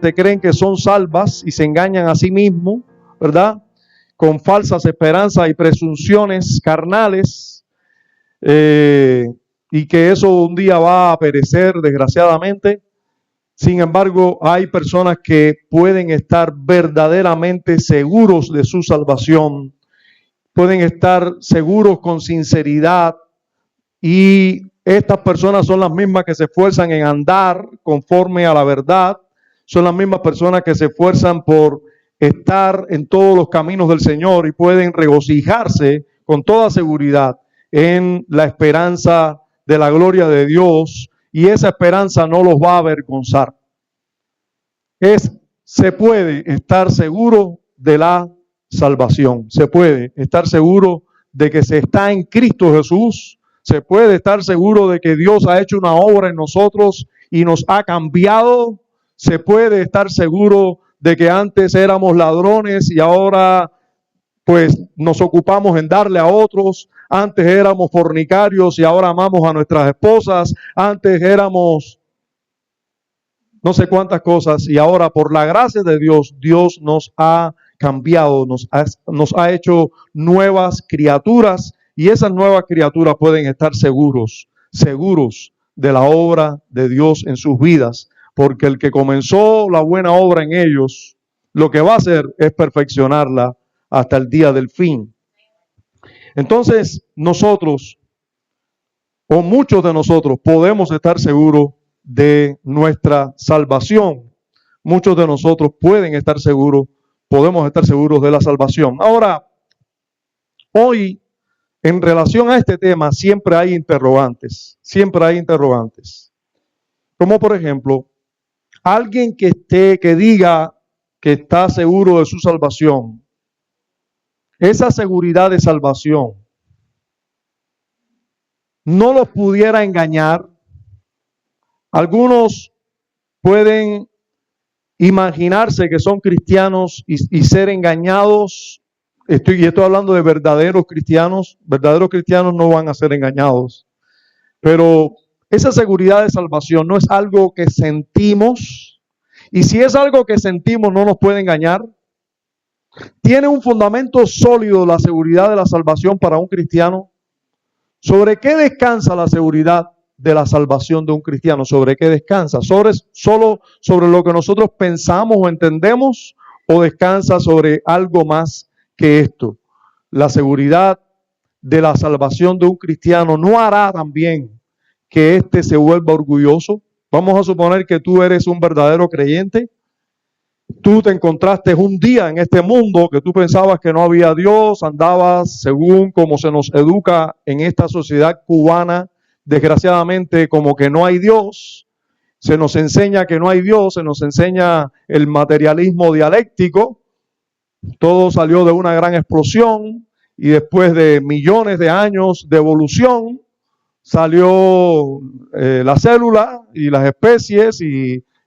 se creen que son salvas y se engañan a sí mismos, ¿verdad? Con falsas esperanzas y presunciones carnales, y que eso un día va a perecer, desgraciadamente. Sin embargo, hay personas que pueden estar verdaderamente seguros de su salvación, pueden estar seguros con sinceridad, y estas personas son las mismas que se esfuerzan en andar conforme a la verdad, son las mismas personas que se esfuerzan por estar en todos los caminos del Señor y pueden regocijarse con toda seguridad en la esperanza de la gloria de Dios, y esa esperanza no los va a avergonzar. Se puede estar seguro de la salvación, se puede estar seguro de que se está en Cristo Jesús, se puede estar seguro de que Dios ha hecho una obra en nosotros y nos ha cambiado, se puede estar seguro de que antes éramos ladrones y ahora pues nos ocupamos en darle a otros, antes éramos fornicarios y ahora amamos a nuestras esposas, antes éramos no sé cuántas cosas, y ahora por la gracia de Dios, Dios nos ha cambiado, nos ha hecho nuevas criaturas, y esas nuevas criaturas pueden estar seguros de la obra de Dios en sus vidas, porque el que comenzó la buena obra en ellos, lo que va a hacer es perfeccionarla hasta el día del fin. Entonces, nosotros, o muchos de nosotros, podemos estar seguros de nuestra salvación. Muchos de nosotros pueden estar seguros, podemos estar seguros de la salvación. Ahora, hoy, en relación a este tema, siempre hay interrogantes. Como por ejemplo, alguien que diga que está seguro de su salvación, esa seguridad de salvación no los pudiera engañar. Algunos pueden imaginarse que son cristianos y ser engañados. Estoy hablando de verdaderos cristianos. Verdaderos cristianos no van a ser engañados. Pero esa seguridad de salvación no es algo que sentimos. Y si es algo que sentimos, no nos puede engañar. ¿Tiene un fundamento sólido la seguridad de la salvación para un cristiano? ¿Sobre qué descansa la seguridad de la salvación de un cristiano? ¿Sobre qué descansa? ¿Solo sobre lo que nosotros pensamos o entendemos, o descansa sobre algo más que esto? La seguridad de la salvación de un cristiano no hará también que éste se vuelva orgulloso. Vamos a suponer que tú eres un verdadero creyente. Tú te encontraste un día en este mundo que tú pensabas que no había Dios, andabas según como se nos educa en esta sociedad cubana, desgraciadamente, como que no hay Dios. Se nos enseña que no hay Dios, se nos enseña el materialismo dialéctico. Todo salió de una gran explosión y después de millones de años de evolución salió la célula y las especies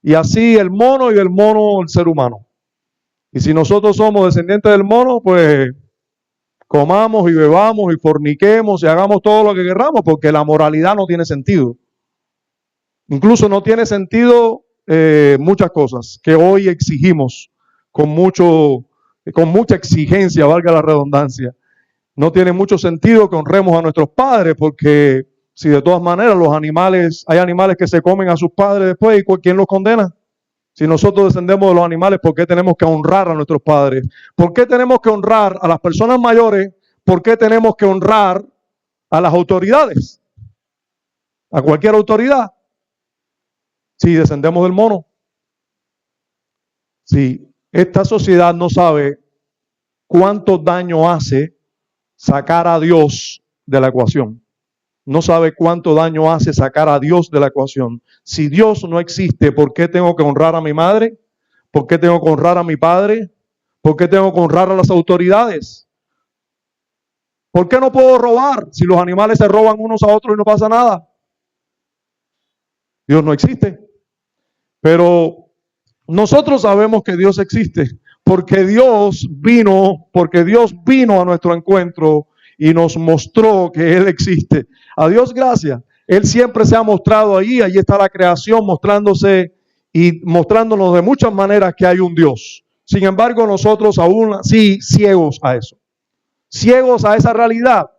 y así el mono, y del mono el ser humano. Y si nosotros somos descendientes del mono, pues comamos y bebamos y forniquemos y hagamos todo lo que queramos, porque la moralidad no tiene sentido. Incluso no tiene sentido muchas cosas que hoy exigimos con mucha exigencia, valga la redundancia. No tiene mucho sentido que honremos a nuestros padres, porque si de todas maneras hay animales que se comen a sus padres después, ¿y quién los condena? Si nosotros descendemos de los animales, ¿por qué tenemos que honrar a nuestros padres? ¿Por qué tenemos que honrar a las personas mayores? ¿Por qué tenemos que honrar a las autoridades? A cualquier autoridad. Si descendemos del mono. Si esta sociedad no sabe cuánto daño hace sacar a Dios de la ecuación. No sabe cuánto daño hace sacar a Dios de la ecuación. Si Dios no existe, ¿por qué tengo que honrar a mi madre? ¿Por qué tengo que honrar a mi padre? ¿Por qué tengo que honrar a las autoridades? ¿Por qué no puedo robar si los animales se roban unos a otros y no pasa nada? Dios no existe. Pero nosotros sabemos que Dios existe, porque Dios vino a nuestro encuentro y nos mostró que Él existe. A Dios gracias. Él siempre se ha mostrado allí está la creación mostrándose y mostrándonos de muchas maneras que hay un Dios. Sin embargo, nosotros aún así ciegos a eso, ciegos a esa realidad,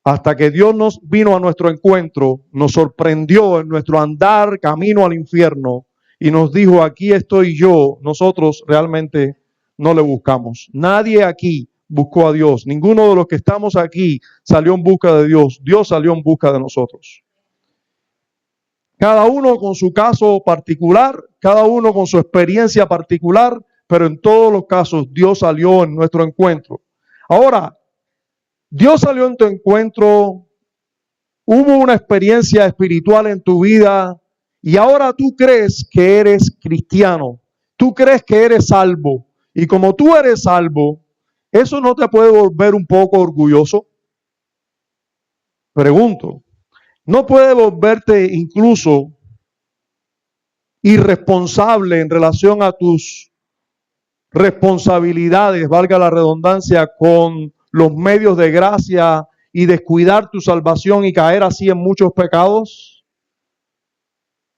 hasta que Dios nos vino a nuestro encuentro, nos sorprendió en nuestro andar camino al infierno y nos dijo, aquí estoy yo. Nosotros realmente no le buscamos. Nadie aquí buscó a Dios. Ninguno de los que estamos aquí salió en busca de Dios. Dios salió en busca de nosotros. Cada uno con su caso particular, cada uno con su experiencia particular, pero en todos los casos Dios salió en nuestro encuentro. Ahora, Dios salió en tu encuentro, hubo una experiencia espiritual en tu vida y ahora tú crees que eres cristiano, tú crees que eres salvo. Y como tú eres salvo, ¿eso no te puede volver un poco orgulloso? Pregunto. ¿No puede volverte incluso irresponsable en relación a tus responsabilidades, valga la redundancia, con los medios de gracia y descuidar tu salvación y caer así en muchos pecados?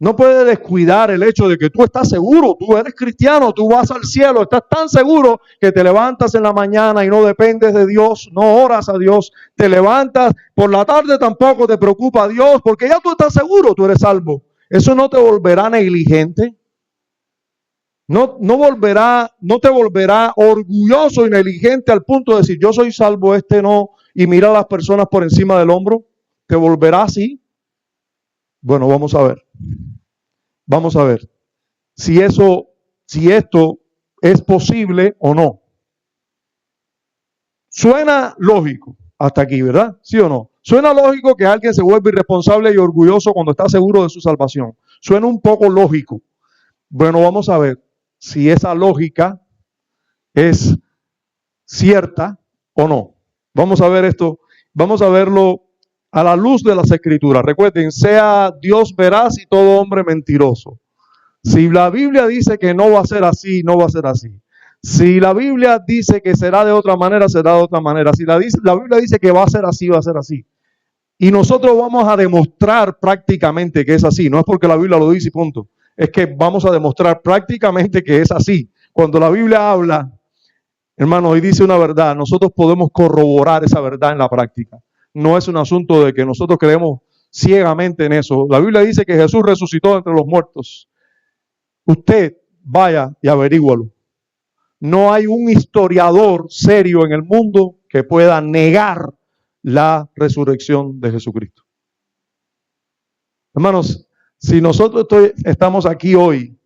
No puedes descuidar el hecho de que tú estás seguro, tú eres cristiano, tú vas al cielo, estás tan seguro que te levantas en la mañana y no dependes de Dios, no oras a Dios, te levantas, por la tarde tampoco te preocupa a Dios, porque ya tú estás seguro, tú eres salvo. ¿Eso no te volverá negligente? No te volverá orgulloso y negligente al punto de decir, yo soy salvo, este no, y mira a las personas por encima del hombro? ¿Te volverá así? Bueno, vamos a ver. Vamos a ver si esto es posible o no. Suena lógico hasta aquí, ¿verdad? ¿Sí o no? Suena lógico que alguien se vuelva irresponsable y orgulloso cuando está seguro de su salvación. Suena un poco lógico. Bueno, vamos a ver si esa lógica es cierta o no. Vamos a ver esto, vamos a verlo a la luz de las Escrituras. Recuerden, sea Dios veraz y todo hombre mentiroso. Si la Biblia dice que no va a ser así, no va a ser así. Si la Biblia dice que será de otra manera, será de otra manera. Si la Biblia dice que va a ser así, va a ser así. Y nosotros vamos a demostrar prácticamente que es así. No es porque la Biblia lo dice y punto. Es que vamos a demostrar prácticamente que es así. Cuando la Biblia habla, hermano, y dice una verdad, nosotros podemos corroborar esa verdad en la práctica. No es un asunto de que nosotros creemos ciegamente en eso. La Biblia dice que Jesús resucitó entre los muertos. Usted vaya y averígualo. No hay un historiador serio en el mundo que pueda negar la resurrección de Jesucristo. Hermanos, si nosotros estamos aquí hoy,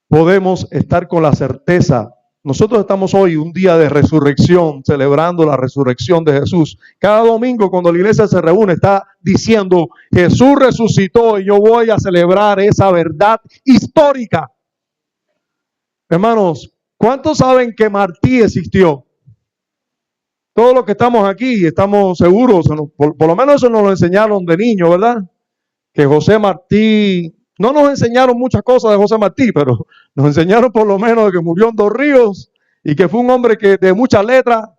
podemos estar con la certeza. Nosotros estamos hoy un día de resurrección, celebrando la resurrección de Jesús. Cada domingo cuando la iglesia se reúne está diciendo, Jesús resucitó y yo voy a celebrar esa verdad histórica. Hermanos, ¿cuántos saben que Martí existió? Todos los que estamos aquí estamos seguros, por lo menos eso nos lo enseñaron de niño, ¿verdad? Que José Martí... No nos enseñaron muchas cosas de José Martí, pero nos enseñaron por lo menos de que murió en Dos Ríos y que fue un hombre que de muchas letras,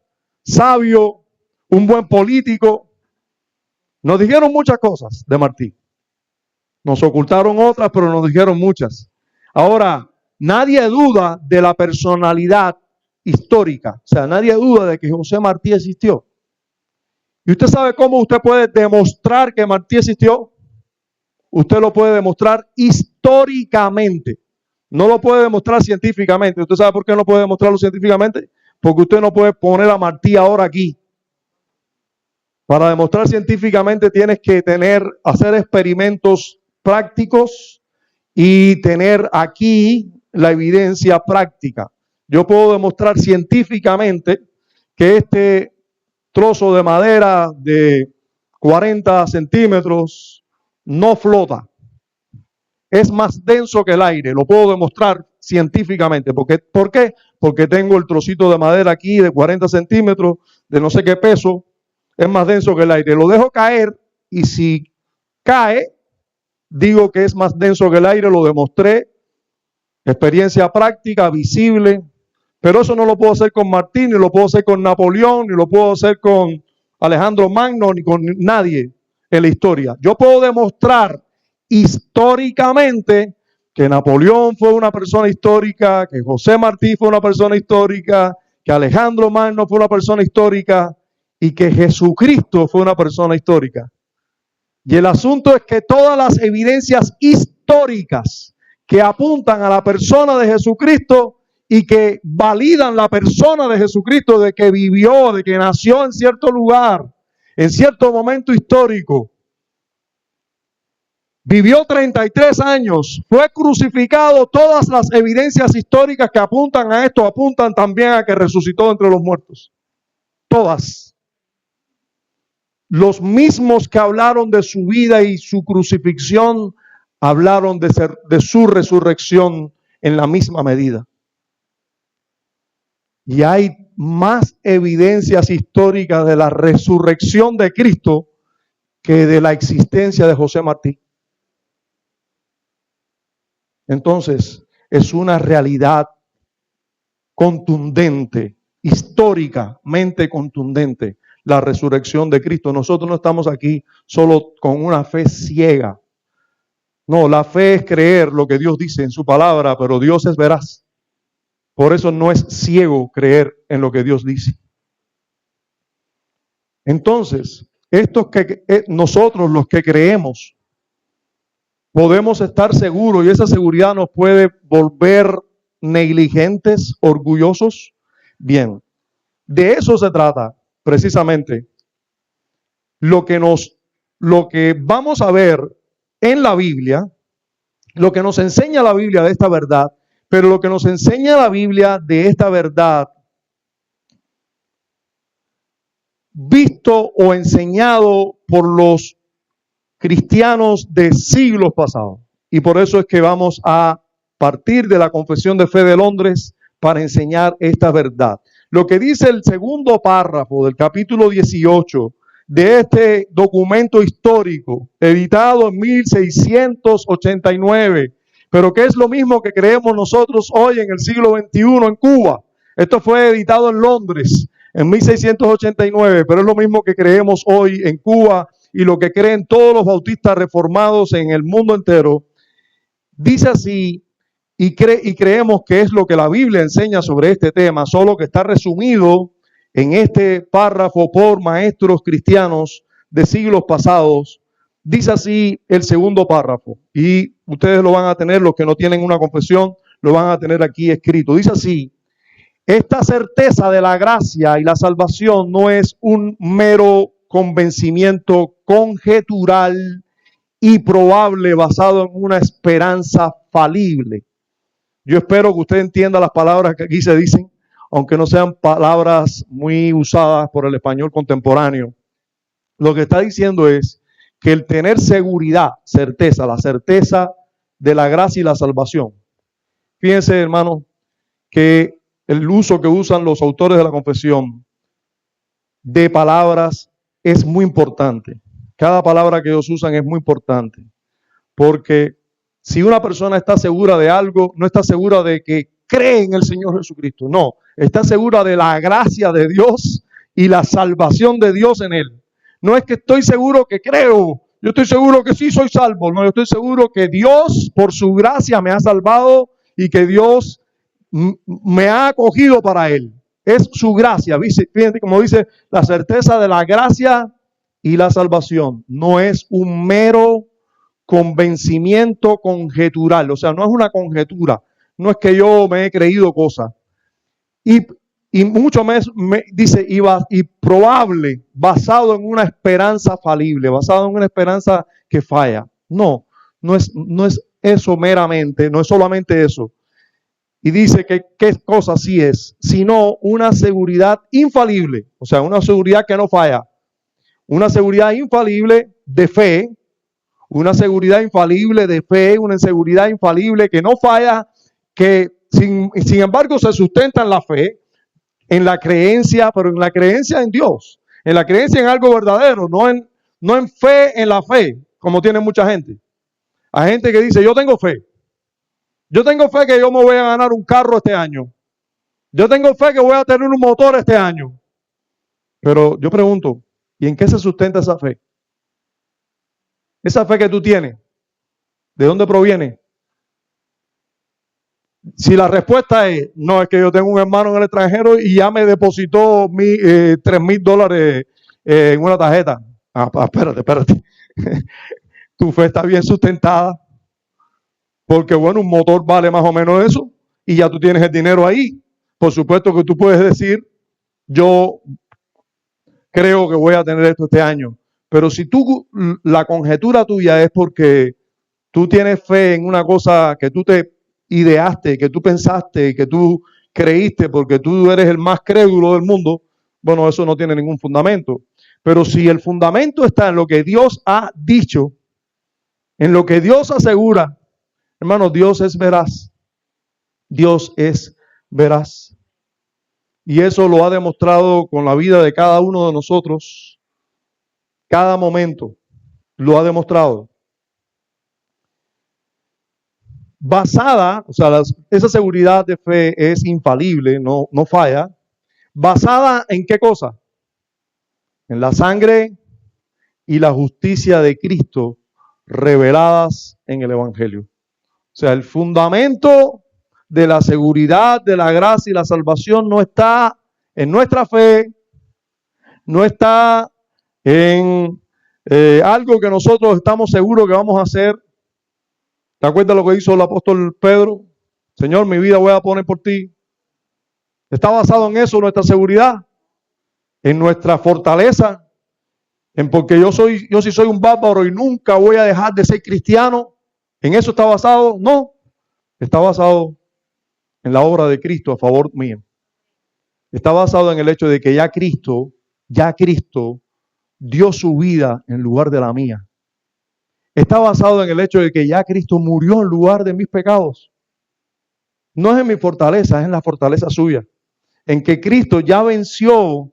sabio, un buen político. Nos dijeron muchas cosas de Martí. Nos ocultaron otras, pero nos dijeron muchas. Ahora, nadie duda de la personalidad histórica. O sea, nadie duda de que José Martí existió. ¿Y usted sabe cómo usted puede demostrar que Martí existió? Usted lo puede demostrar históricamente. No lo puede demostrar científicamente. ¿Usted sabe por qué no puede demostrarlo científicamente? Porque usted no puede poner a Martí ahora aquí. Para demostrar científicamente tienes que hacer experimentos prácticos y tener aquí la evidencia práctica. Yo puedo demostrar científicamente que este trozo de madera de 40 centímetros no flota. Es más denso que el aire. Lo puedo demostrar científicamente. ¿Por qué? Porque tengo el trocito de madera aquí de 40 centímetros, de no sé qué peso. Es más denso que el aire. Lo dejo caer y si cae, digo que es más denso que el aire. Lo demostré. Experiencia práctica, visible. Pero eso no lo puedo hacer con Martín, ni lo puedo hacer con Napoleón, ni lo puedo hacer con Alejandro Magno, ni con nadie en la historia. Yo puedo demostrar históricamente, que Napoleón fue una persona histórica, que José Martí fue una persona histórica, que Alejandro Magno fue una persona histórica y que Jesucristo fue una persona histórica. Y el asunto es que todas las evidencias históricas que apuntan a la persona de Jesucristo y que validan la persona de Jesucristo, de que vivió, de que nació en cierto lugar, en cierto momento histórico, vivió 33 años, fue crucificado, todas las evidencias históricas que apuntan a esto apuntan también a que resucitó entre los muertos. Todas. Los mismos que hablaron de su vida y su crucifixión, hablaron de su resurrección en la misma medida. Y hay más evidencias históricas de la resurrección de Cristo que de la existencia de José Martí. Entonces, es una realidad contundente, históricamente contundente, la resurrección de Cristo. Nosotros no estamos aquí solo con una fe ciega. No, la fe es creer lo que Dios dice en su palabra, pero Dios es veraz. Por eso no es ciego creer en lo que Dios dice. Entonces, nosotros los que creemos, podemos estar seguros y esa seguridad nos puede volver negligentes, orgullosos. Bien, de eso se trata precisamente. Lo que vamos a ver en la Biblia, lo que nos enseña la Biblia de esta verdad, pero lo que nos enseña la Biblia de esta verdad, visto o enseñado por los cristianos de siglos pasados. Y por eso es que vamos a partir de la Confesión de Fe de Londres para enseñar esta verdad. Lo que dice el segundo párrafo del capítulo 18 de este documento histórico, editado en 1689, pero que es lo mismo que creemos nosotros hoy en el siglo XXI en Cuba. Esto fue editado en Londres en 1689, pero es lo mismo que creemos hoy en Cuba y lo que creen todos los bautistas reformados en el mundo entero. Dice así, y creemos que es lo que la Biblia enseña sobre este tema, solo que está resumido en este párrafo por maestros cristianos de siglos pasados. Dice así el segundo párrafo, y ustedes lo van a tener, los que no tienen una confesión, lo van a tener aquí escrito. Dice así: esta certeza de la gracia y la salvación no es un mero convencimiento conjetural y probable basado en una esperanza falible. Yo espero que usted entienda las palabras que aquí se dicen, aunque no sean palabras muy usadas por el español contemporáneo. Lo que está diciendo es que el tener seguridad, certeza, la certeza de la gracia y la salvación. Fíjense, hermano, que el uso que usan los autores de la confesión de palabras es muy importante. Cada palabra que ellos usan es muy importante, porque si una persona está segura de algo, no está segura de que cree en el Señor Jesucristo, no, está segura de la gracia de Dios y la salvación de Dios en él. No es que estoy seguro que creo, yo estoy seguro que sí soy salvo, no, yo estoy seguro que Dios por su gracia me ha salvado y que Dios me ha acogido para él. Es su gracia, fíjense como dice, la certeza de la gracia y la salvación. No es un mero convencimiento conjetural, o sea, no es una conjetura, no es que yo me he creído cosas. Y mucho más dice, y probable, basado en una esperanza falible, basado en una esperanza que falla. No es eso meramente, no es solamente eso. Y dice que qué cosa sí es, sino una seguridad infalible, o sea, una seguridad que no falla. Una seguridad infalible de fe, una seguridad infalible de fe, una seguridad infalible que no falla, que sin embargo se sustenta en la fe, en la creencia, pero en la creencia en Dios, en la creencia en algo verdadero, no en fe en la fe, como tiene mucha gente. Hay gente que dice, yo tengo fe que yo me voy a ganar un carro este año, yo tengo fe que voy a tener un motor este año. Pero yo pregunto, ¿y en qué se sustenta esa fe? Esa fe que tú tienes, ¿De dónde proviene? Si la respuesta es, no, es que yo tengo un hermano en el extranjero y ya me depositó $3,000 en una tarjeta. Espérate. Tu fe está bien sustentada, porque bueno, un motor vale más o menos eso y ya tú tienes el dinero ahí. Por supuesto que tú puedes decir, yo creo que voy a tener esto este año. Pero si la conjetura tuya es porque tú tienes fe en una cosa que tú te ideaste, que tú pensaste, que tú creíste porque tú eres el más crédulo del mundo, bueno, eso no tiene ningún fundamento. Pero si el fundamento está en lo que Dios ha dicho, en lo que Dios asegura, hermano, Dios es veraz. Dios es veraz. Y eso lo ha demostrado con la vida de cada uno de nosotros. Cada momento lo ha demostrado. Basada, o sea, esa seguridad de fe es infalible, no falla. ¿Basada en qué cosa? En la sangre y la justicia de Cristo reveladas en el Evangelio. O sea, el fundamento de la seguridad, de la gracia y la salvación no está en nuestra fe, no está en algo que nosotros estamos seguros que vamos a hacer. ¿Te acuerdas lo que hizo el apóstol Pedro? Señor, mi vida voy a poner por ti. ¿Está basado en eso nuestra seguridad? En nuestra fortaleza, en porque yo sí soy un bárbaro y nunca voy a dejar de ser cristiano. ¿En eso está basado? No. Está basado en la obra de Cristo a favor mío. Está basado en el hecho de que ya Cristo dio su vida en lugar de la mía. Está basado en el hecho de que ya Cristo murió en lugar de mis pecados. No es en mi fortaleza, es en la fortaleza suya. En que Cristo ya venció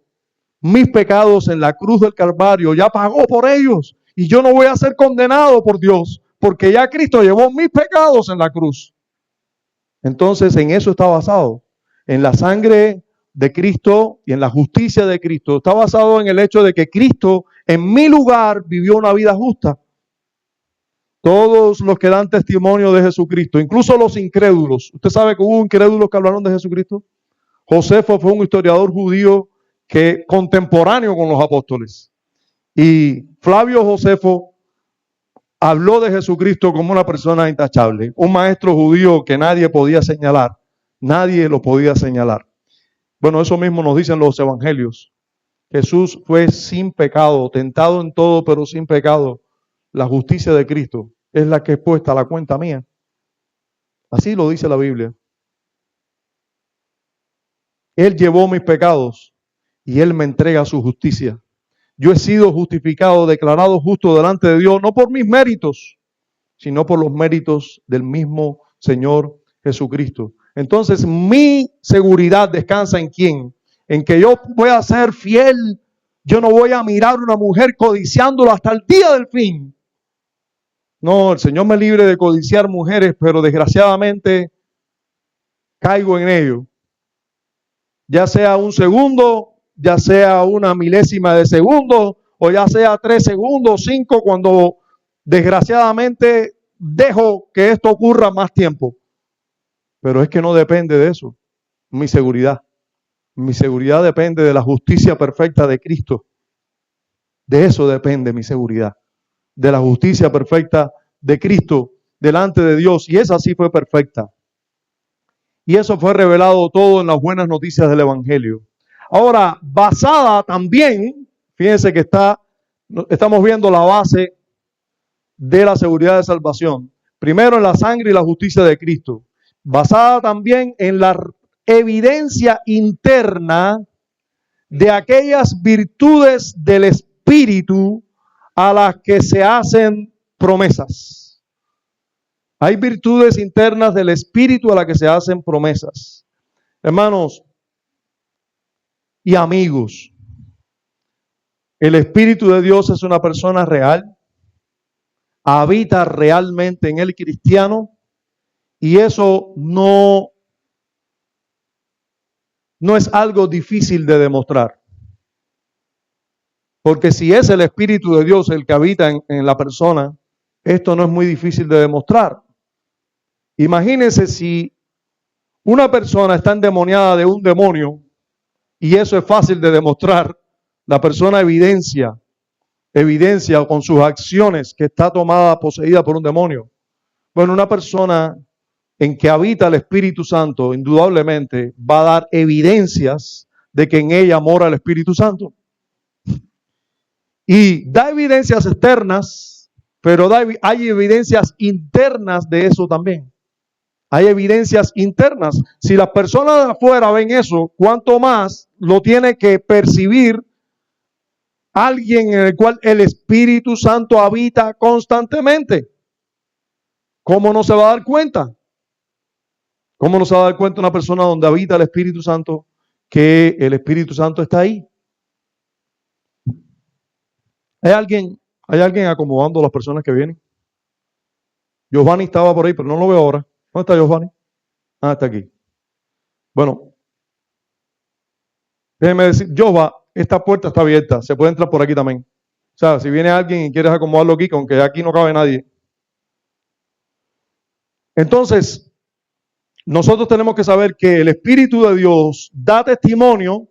mis pecados en la cruz del Calvario, ya pagó por ellos. Y yo no voy a ser condenado por Dios, porque ya Cristo llevó mis pecados en la cruz. Entonces en eso está basado, en la sangre de Cristo y en la justicia de Cristo. Está basado en el hecho de que Cristo en mi lugar vivió una vida justa. Todos los que dan testimonio de Jesucristo, incluso los incrédulos. ¿Usted sabe que hubo incrédulos que hablaron de Jesucristo? Josefo fue un historiador judío que contemporáneo con los apóstoles. Y Flavio Josefo habló de Jesucristo como una persona intachable, un maestro judío que nadie podía señalar, nadie lo podía señalar. Bueno, eso mismo nos dicen los evangelios. Jesús fue sin pecado, tentado en todo, pero sin pecado. La justicia de Cristo es la que es puesta a la cuenta mía. Así lo dice la Biblia. Él llevó mis pecados y Él me entrega su justicia. Yo he sido justificado, declarado justo delante de Dios, no por mis méritos, sino por los méritos del mismo Señor Jesucristo. Entonces, mi seguridad descansa en quién? En que yo voy a ser fiel. Yo no voy a mirar a una mujer codiciándola hasta el día del fin. No, el Señor me libre de codiciar mujeres, pero desgraciadamente caigo en ello. Ya sea un segundo, ya sea una milésima de segundo, o ya sea 3 segundos, 5, cuando desgraciadamente dejo que esto ocurra más tiempo. Pero es que no depende de eso, mi seguridad. Mi seguridad depende de la justicia perfecta de Cristo. De eso depende mi seguridad. De la justicia perfecta de Cristo delante de Dios. Y esa sí fue perfecta. Y eso fue revelado todo en las buenas noticias del Evangelio. Ahora, basada también, fíjense que estamos viendo la base de la seguridad de salvación. Primero en la sangre y la justicia de Cristo. Basada también en la evidencia interna de aquellas virtudes del Espíritu a las que se hacen promesas. Hay virtudes internas del Espíritu a las que se hacen promesas. Hermanos y amigos, el Espíritu de Dios es una persona real, habita realmente en el cristiano y eso no es algo difícil de demostrar. Porque si es el Espíritu de Dios el que habita en la persona, esto no es muy difícil de demostrar. Imagínense si una persona está endemoniada de un demonio y eso es fácil de demostrar. La persona evidencia con sus acciones que está poseída por un demonio. Bueno, una persona en que habita el Espíritu Santo, indudablemente va a dar evidencias de que en ella mora el Espíritu Santo. Y da evidencias externas, pero hay evidencias internas de eso también. Hay evidencias internas. Si las personas de afuera ven eso, ¿cuánto más lo tiene que percibir alguien en el cual el Espíritu Santo habita constantemente? ¿Cómo no se va a dar cuenta? ¿Cómo no se va a dar cuenta una persona donde habita el Espíritu Santo que el Espíritu Santo está ahí? ¿Hay alguien acomodando a las personas que vienen? Giovanni estaba por ahí, pero no lo veo ahora. ¿Dónde está Giovanni? Ah, está aquí. Bueno, déjeme decir, Giovanni, esta puerta está abierta, se puede entrar por aquí también. O sea, si viene alguien y quieres acomodarlo aquí, aunque aquí no cabe nadie. Entonces, nosotros tenemos que saber que el Espíritu de Dios da testimonio,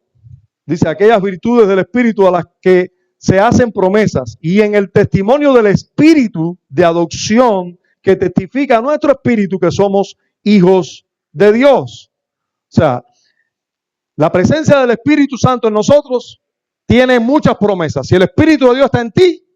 dice, aquellas virtudes del Espíritu a las que se hacen promesas, y en el testimonio del Espíritu de adopción que testifica a nuestro espíritu que somos hijos de Dios. O sea, la presencia del Espíritu Santo en nosotros tiene muchas promesas. Si el Espíritu de Dios está en ti,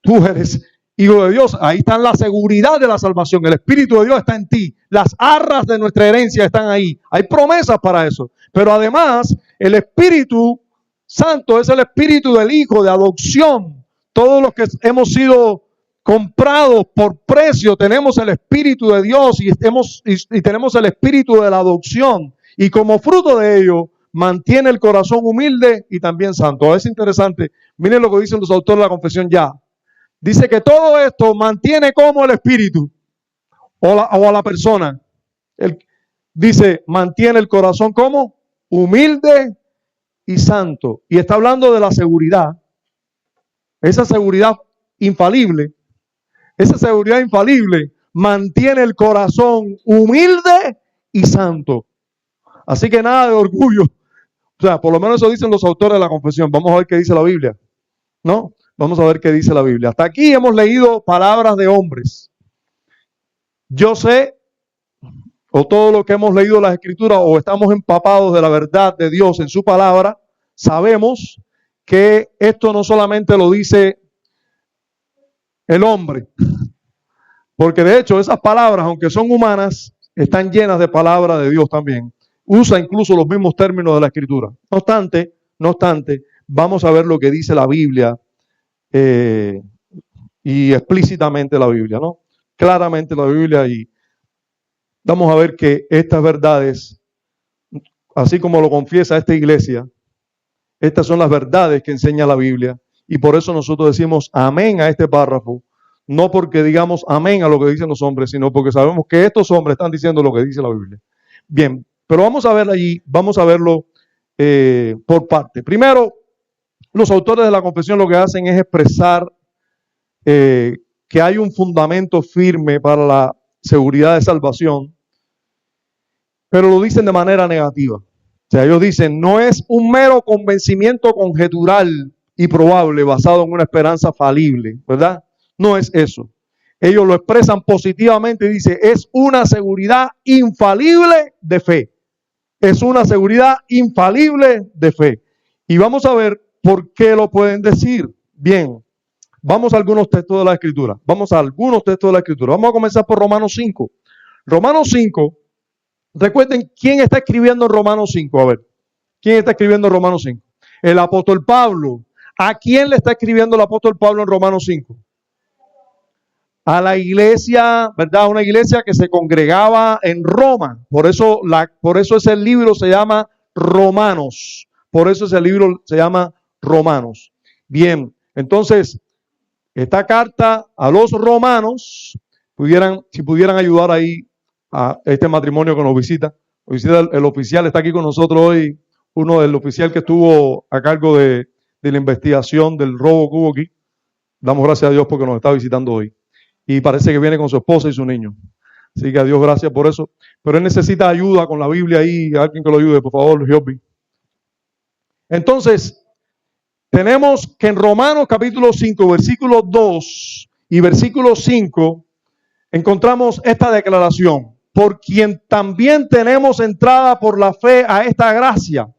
tú eres hijo de Dios. Ahí está la seguridad de la salvación. El Espíritu de Dios está en ti. Las arras de nuestra herencia están ahí. Hay promesas para eso. Pero además, el Espíritu Santo es el Espíritu del Hijo, de adopción. Todos los que hemos sido comprados por precio, tenemos el Espíritu de Dios y tenemos el Espíritu de la adopción. Y como fruto de ello, mantiene el corazón humilde y también santo. Es interesante. Miren lo que dicen los autores de la confesión ya. Dice que todo esto mantiene como el espíritu o a la persona. Dice, mantiene el corazón como humilde y santo. Y está hablando de la seguridad. Esa seguridad infalible. Esa seguridad infalible mantiene el corazón humilde y santo. Así que nada de orgullo. O sea, por lo menos eso dicen los autores de la confesión. Vamos a ver qué dice la Biblia. ¿No? Vamos a ver qué dice la Biblia. Hasta aquí hemos leído palabras de hombres. Yo sé, o todo lo que hemos leído en las Escrituras, o estamos empapados de la verdad de Dios en su palabra, sabemos que esto no solamente lo dice el hombre, porque de hecho esas palabras, aunque son humanas, están llenas de palabra de Dios también. Usa incluso los mismos términos de la Escritura. No obstante, vamos a ver lo que dice la Biblia y explícitamente la Biblia, ¿no? Claramente la Biblia, y vamos a ver que estas verdades, así como lo confiesa esta iglesia, estas son las verdades que enseña la Biblia, y por eso nosotros decimos amén a este párrafo, no porque digamos amén a lo que dicen los hombres, sino porque sabemos que estos hombres están diciendo lo que dice la Biblia. Bien, pero vamos a ver allí, vamos a verlo por parte. Primero, los autores de la confesión lo que hacen es expresar que hay un fundamento firme para la seguridad de salvación, pero lo dicen de manera negativa. O sea, ellos dicen, no es un mero convencimiento conjetural y probable basado en una esperanza falible, ¿verdad? No es eso. Ellos lo expresan positivamente y dicen, es una seguridad infalible de fe. Es una seguridad infalible de fe. Y vamos a ver por qué lo pueden decir. Bien, vamos a algunos textos de la Escritura. Vamos a comenzar por Romanos 5. Romanos 5. Recuerden, ¿quién está escribiendo en Romanos 5? A ver, ¿quién está escribiendo en Romanos 5? El apóstol Pablo. ¿A quién le está escribiendo el apóstol Pablo en Romanos 5? A la iglesia, ¿verdad? Una iglesia que se congregaba en Roma. Por eso ese libro se llama Romanos. Por eso ese libro se llama Romanos. Bien, entonces, esta carta a los romanos, si pudieran ayudar ahí a este matrimonio que nos visita. El oficial está aquí con nosotros hoy, uno del oficial que estuvo a cargo de la investigación del robo que hubo aquí. Damos gracias a Dios porque nos está visitando hoy. y parece que viene con su esposa y su niño. Así que a Dios gracias por eso. Pero él necesita ayuda con la Biblia ahí, alguien que lo ayude, por favor, Joby. Entonces, tenemos que en Romanos capítulo 5, versículo 2 y versículo 5, encontramos esta declaración. Por quien también tenemos entrada por la fe a esta gracia,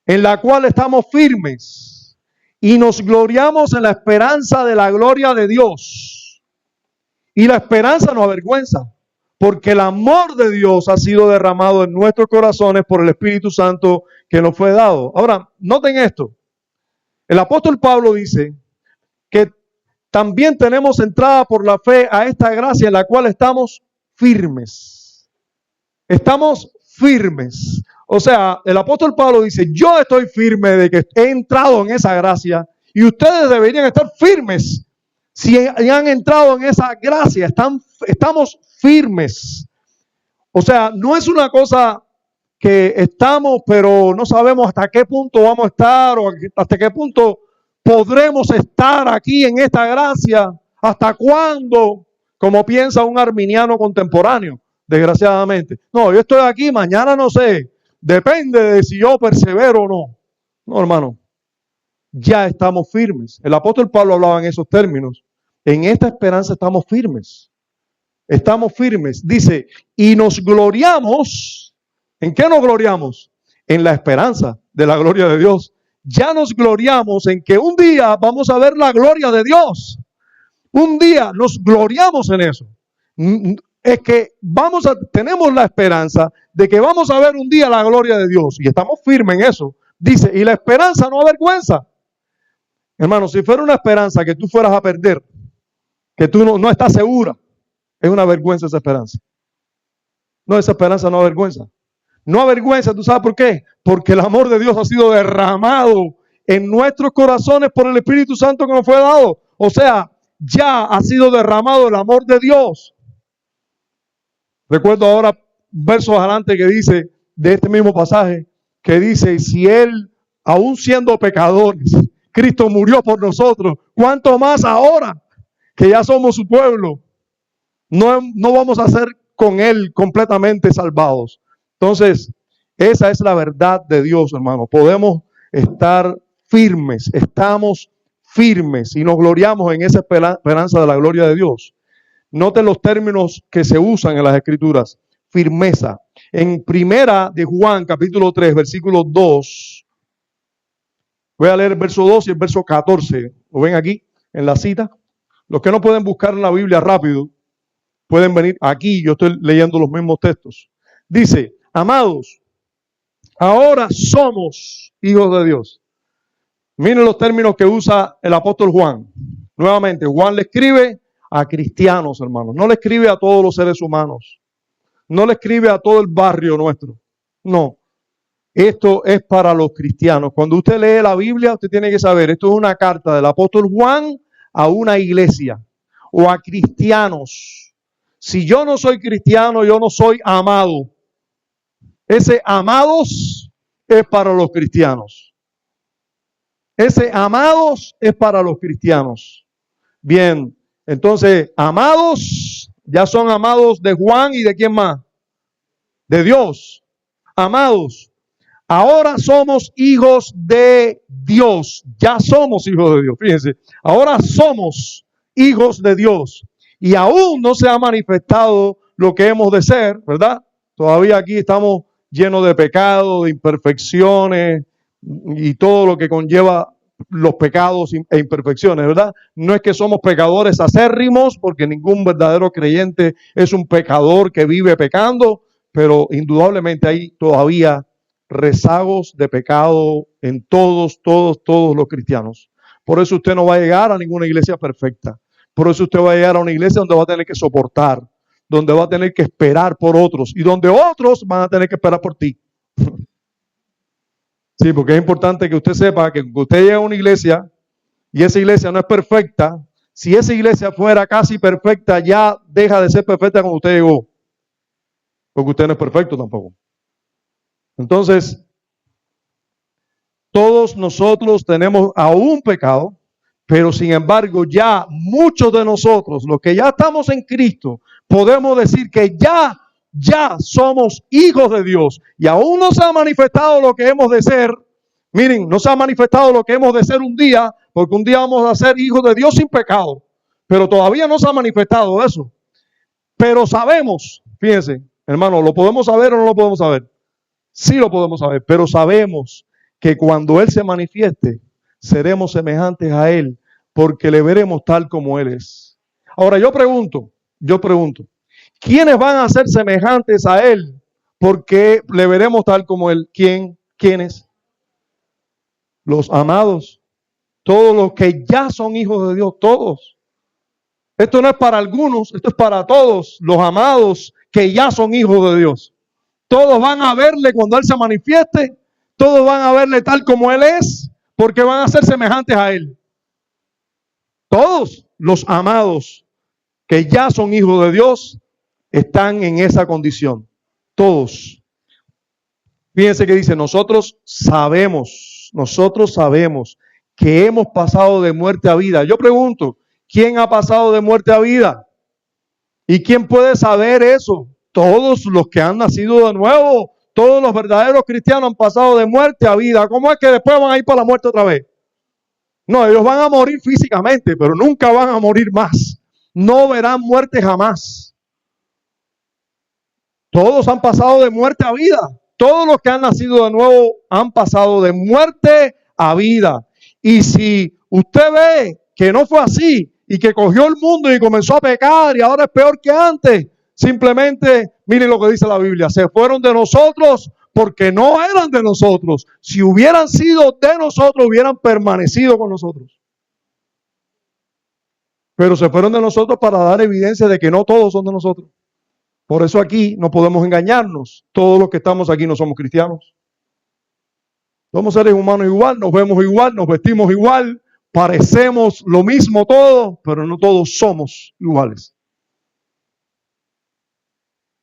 en la cual estamos firmes y nos gloriamos en la esperanza de la gloria de Dios. Y la esperanza no avergüenza, porque el amor de Dios ha sido derramado en nuestros corazones por el Espíritu Santo que nos fue dado. Ahora, noten esto. El apóstol Pablo dice que también tenemos entrada por la fe a esta gracia en la cual estamos firmes. Estamos firmes. O sea, el apóstol Pablo dice, yo estoy firme de que he entrado en esa gracia y ustedes deberían estar firmes. Si han entrado en esa gracia, estamos firmes. O sea, no es una cosa que estamos, pero no sabemos hasta qué punto vamos a estar o hasta qué punto podremos estar aquí en esta gracia. ¿Hasta cuándo? Como piensa un arminiano contemporáneo, desgraciadamente. No, yo estoy aquí, mañana no sé. Depende de si yo persevero o no. No, hermano. Ya estamos firmes. El apóstol Pablo hablaba en esos términos. En esta esperanza estamos firmes. Estamos firmes. Dice, y nos gloriamos. ¿En qué nos gloriamos? En la esperanza de la gloria de Dios. Ya nos gloriamos en que un día vamos a ver la gloria de Dios. Un día nos gloriamos en eso. Es que tenemos la esperanza de que vamos a ver un día la gloria de Dios. Y estamos firmes en eso. Dice, y la esperanza no avergüenza. Hermano, si fuera una esperanza que tú fueras a perder, que tú no estás segura, es una vergüenza esa esperanza. No, esa esperanza no avergüenza. No avergüenza, ¿tú sabes por qué? Porque el amor de Dios ha sido derramado en nuestros corazones por el Espíritu Santo que nos fue dado. O sea, ya ha sido derramado el amor de Dios. Recuerdo ahora versos adelante que dice, de este mismo pasaje, que dice, si Él, aún siendo pecadores, Cristo murió por nosotros, ¿cuánto más ahora que ya somos su pueblo? No vamos a ser con Él completamente salvados. Entonces, esa es la verdad de Dios, hermano. Podemos estar firmes, estamos firmes y nos gloriamos en esa esperanza de la gloria de Dios. Noten los términos que se usan en las Escrituras. Firmeza. En primera de Juan, capítulo 3, versículo 2. Voy a leer el verso 2 y el verso 14. ¿Lo ven aquí en la cita? Los que no pueden buscar en la Biblia rápido, pueden venir aquí. Yo estoy leyendo los mismos textos. Dice, amados, ahora somos hijos de Dios. Miren los términos que usa el apóstol Juan. Nuevamente, Juan le escribe a cristianos, hermanos. No le escribe a todos los seres humanos. No le escribe a todo el barrio nuestro. No. Esto es para los cristianos. Cuando usted lee la Biblia, usted tiene que saber, esto es una carta del apóstol Juan a una iglesia o a cristianos. Si yo no soy cristiano, yo no soy amado. Ese amados es para los cristianos. Ese amados es para los cristianos. Bien, entonces, amados, ya son amados de Juan y de quién más? De Dios. Amados, ahora somos hijos de Dios. Ya somos hijos de Dios. Fíjense, ahora somos hijos de Dios. Y aún no se ha manifestado lo que hemos de ser, ¿verdad? Todavía aquí estamos llenos de pecado, de imperfecciones y todo lo que conlleva los pecados e imperfecciones, ¿verdad? No es que somos pecadores acérrimos, porque ningún verdadero creyente es un pecador que vive pecando, pero indudablemente hay todavía rezagos de pecado en todos los cristianos. Por eso usted no va a llegar a ninguna iglesia perfecta. Por eso usted va a llegar a una iglesia donde va a tener que soportar, donde va a tener que esperar por otros y donde otros van a tener que esperar por ti. Sí, porque es importante que usted sepa que usted llega a una iglesia y esa iglesia no es perfecta. Si esa iglesia fuera casi perfecta, ya deja de ser perfecta cuando usted llegó. Porque usted no es perfecto tampoco. Entonces, todos nosotros tenemos aún pecado, Pero sin embargo, ya muchos de nosotros, los que ya estamos en Cristo, podemos decir que ya somos hijos de Dios. Y aún no se ha manifestado lo que hemos de ser. Miren, no se ha manifestado lo que hemos de ser un día, porque un día vamos a ser hijos de Dios sin pecado. Pero todavía no se ha manifestado eso. Pero sabemos, fíjense, hermano, ¿lo podemos saber o no lo podemos saber? Sí lo podemos saber, pero sabemos que cuando Él se manifieste, seremos semejantes a Él, porque le veremos tal como Él es. Ahora yo pregunto, ¿quiénes van a ser semejantes a Él? Porque le veremos tal como Él. ¿Quiénes? Los amados, todos los que ya son hijos de Dios, todos. Esto no es para algunos, esto es para todos los amados que ya son hijos de Dios. Todos van a verle cuando Él se manifieste, todos van a verle tal como Él es, porque van a ser semejantes a Él. Todos los amados que ya son hijos de Dios están en esa condición. Todos. Fíjense que dice, nosotros sabemos que hemos pasado de muerte a vida. Yo pregunto, ¿quién ha pasado de muerte a vida? ¿Y quién puede saber eso? Todos los que han nacido de nuevo, todos los verdaderos cristianos han pasado de muerte a vida. ¿Cómo es que después van a ir para la muerte otra vez? No, ellos van a morir físicamente, pero nunca van a morir más. No verán muerte jamás. Todos han pasado de muerte a vida. Todos los que han nacido de nuevo han pasado de muerte a vida. Y si usted ve que no fue así y que cogió el mundo y comenzó a pecar y ahora es peor que antes, simplemente miren lo que dice la Biblia. Se fueron de nosotros porque no eran de nosotros. Si hubieran sido de nosotros, hubieran permanecido con nosotros. Pero se fueron de nosotros para dar evidencia de que no todos son de nosotros. Por eso aquí no podemos engañarnos. Todos los que estamos aquí no somos cristianos. Somos seres humanos igual, nos vemos igual, nos vestimos igual, parecemos lo mismo todos, pero no todos somos iguales.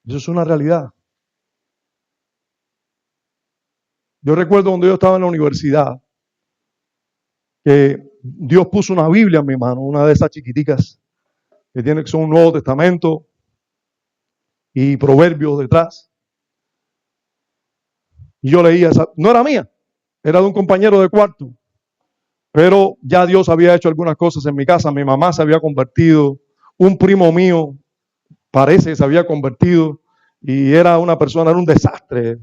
Eso es una realidad. Yo recuerdo cuando yo estaba en la universidad, que Dios puso una Biblia en mi mano, una de esas chiquiticas, que son un Nuevo Testamento y proverbios detrás. Y yo leía esa, no era mía, era de un compañero de cuarto. Pero ya Dios había hecho algunas cosas en mi casa. Mi mamá se había convertido, un primo mío parece que se había convertido y era una persona, era un desastre.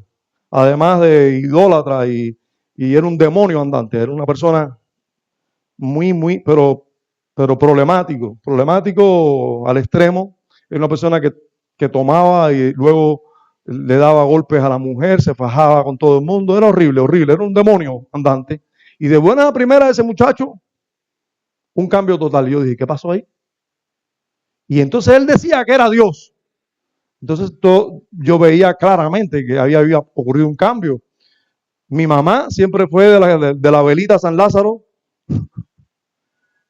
Además de idólatra y era un demonio andante. Era una persona pero problemático al extremo. Era una persona que tomaba y luego le daba golpes a la mujer, se fajaba con todo el mundo. Era horrible, era un demonio andante. Y de buena primera ese muchacho, un cambio total. Y yo dije, ¿qué pasó ahí? Y entonces él decía que era Dios. Entonces yo veía claramente que había ocurrido un cambio. Mi mamá siempre fue de la velita San Lázaro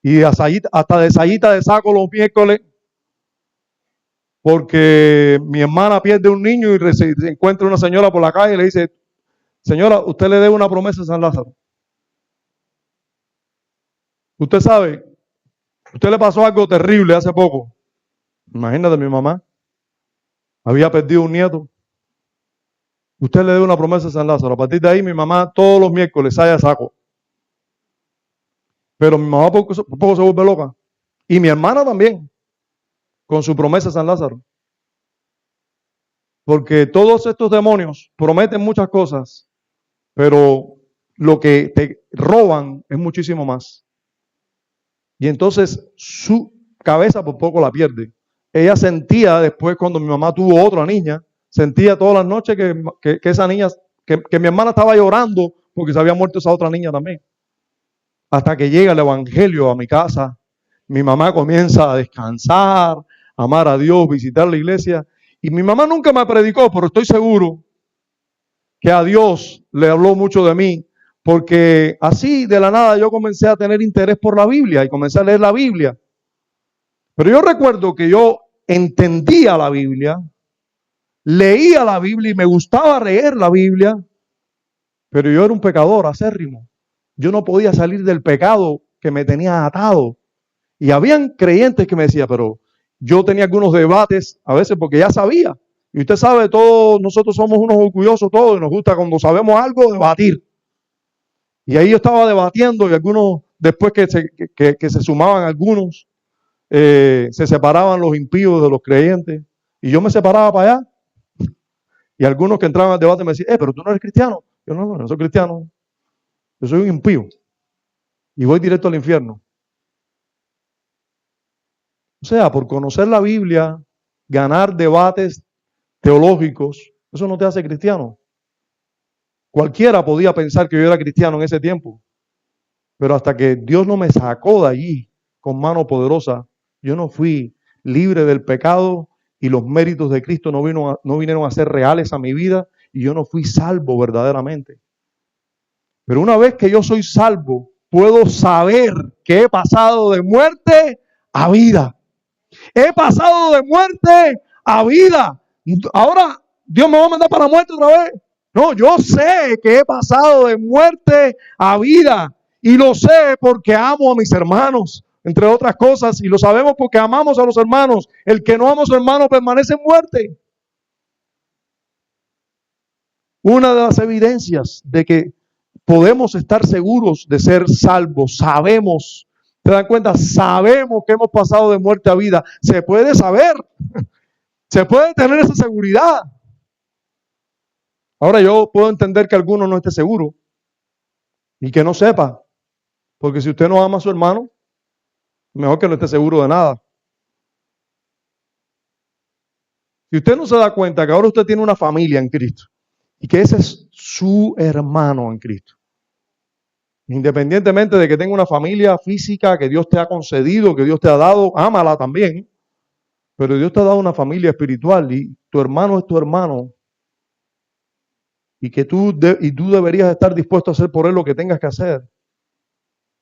y hasta de sayita de saco los miércoles, porque mi hermana pierde un niño y se encuentra una señora por la calle y le dice, señora, usted le debe una promesa a San Lázaro. Usted sabe, usted le pasó algo terrible hace poco. Imagínate, mi mamá había perdido un nieto. Usted le debe una promesa a San Lázaro. A partir de ahí, mi mamá todos los miércoles sale a saco. Pero mi mamá poco se vuelve loca. Y mi hermana también, con su promesa a San Lázaro. Porque todos estos demonios prometen muchas cosas, pero lo que te roban es muchísimo más. Y entonces su cabeza por poco la pierde. Ella sentía después, cuando mi mamá tuvo otra niña, sentía todas las noches que esa niña, que mi hermana estaba llorando porque se había muerto esa otra niña también. Hasta que llega el evangelio a mi casa, mi mamá comienza a descansar, a amar a Dios, visitar la iglesia. Y mi mamá nunca me predicó, pero estoy seguro que a Dios le habló mucho de mí, porque así de la nada yo comencé a tener interés por la Biblia y comencé a leer la Biblia. Pero yo recuerdo que yo entendía la Biblia, leía la Biblia y me gustaba leer la Biblia, pero yo era un pecador acérrimo. Yo no podía salir del pecado que me tenía atado. Y habían creyentes que me decían, pero yo tenía algunos debates a veces porque ya sabía. Y usted sabe, todos nosotros somos unos orgullosos todos y nos gusta cuando sabemos algo debatir. Y ahí yo estaba debatiendo y algunos, después que se sumaban algunos, se separaban los impíos de los creyentes. Y yo me separaba para allá. Y algunos que entraban al debate me decían, pero tú no eres cristiano. Yo no soy cristiano. Yo soy un impío. Y voy directo al infierno. O sea, por conocer la Biblia, ganar debates teológicos, eso no te hace cristiano. Cualquiera podía pensar que yo era cristiano en ese tiempo. Pero hasta que Dios no me sacó de allí con mano poderosa, yo no fui libre del pecado y los méritos de Cristo no vinieron a ser reales a mi vida y yo no fui salvo verdaderamente. Pero una vez que yo soy salvo, puedo saber que he pasado de muerte a vida. He pasado de muerte a vida. Ahora Dios me va a mandar para la muerte otra vez. No, yo sé que he pasado de muerte a vida. Y lo sé porque amo a mis hermanos, entre otras cosas. Y lo sabemos porque amamos a los hermanos. El que no ama a su hermano permanece en muerte. Una de las evidencias de que podemos estar seguros de ser salvos, sabemos, ¿te dan cuenta? Sabemos que hemos pasado de muerte a vida. Se puede saber, se puede tener esa seguridad. Ahora yo puedo entender que alguno no esté seguro y que no sepa, porque si usted no ama a su hermano, mejor que no esté seguro de nada. Si usted no se da cuenta que ahora usted tiene una familia en Cristo y que ese es su hermano en Cristo, independientemente de que tenga una familia física que Dios te ha concedido, que Dios te ha dado, ámala también, pero Dios te ha dado una familia espiritual y tu hermano es tu hermano y que tú deberías estar dispuesto a hacer por él lo que tengas que hacer.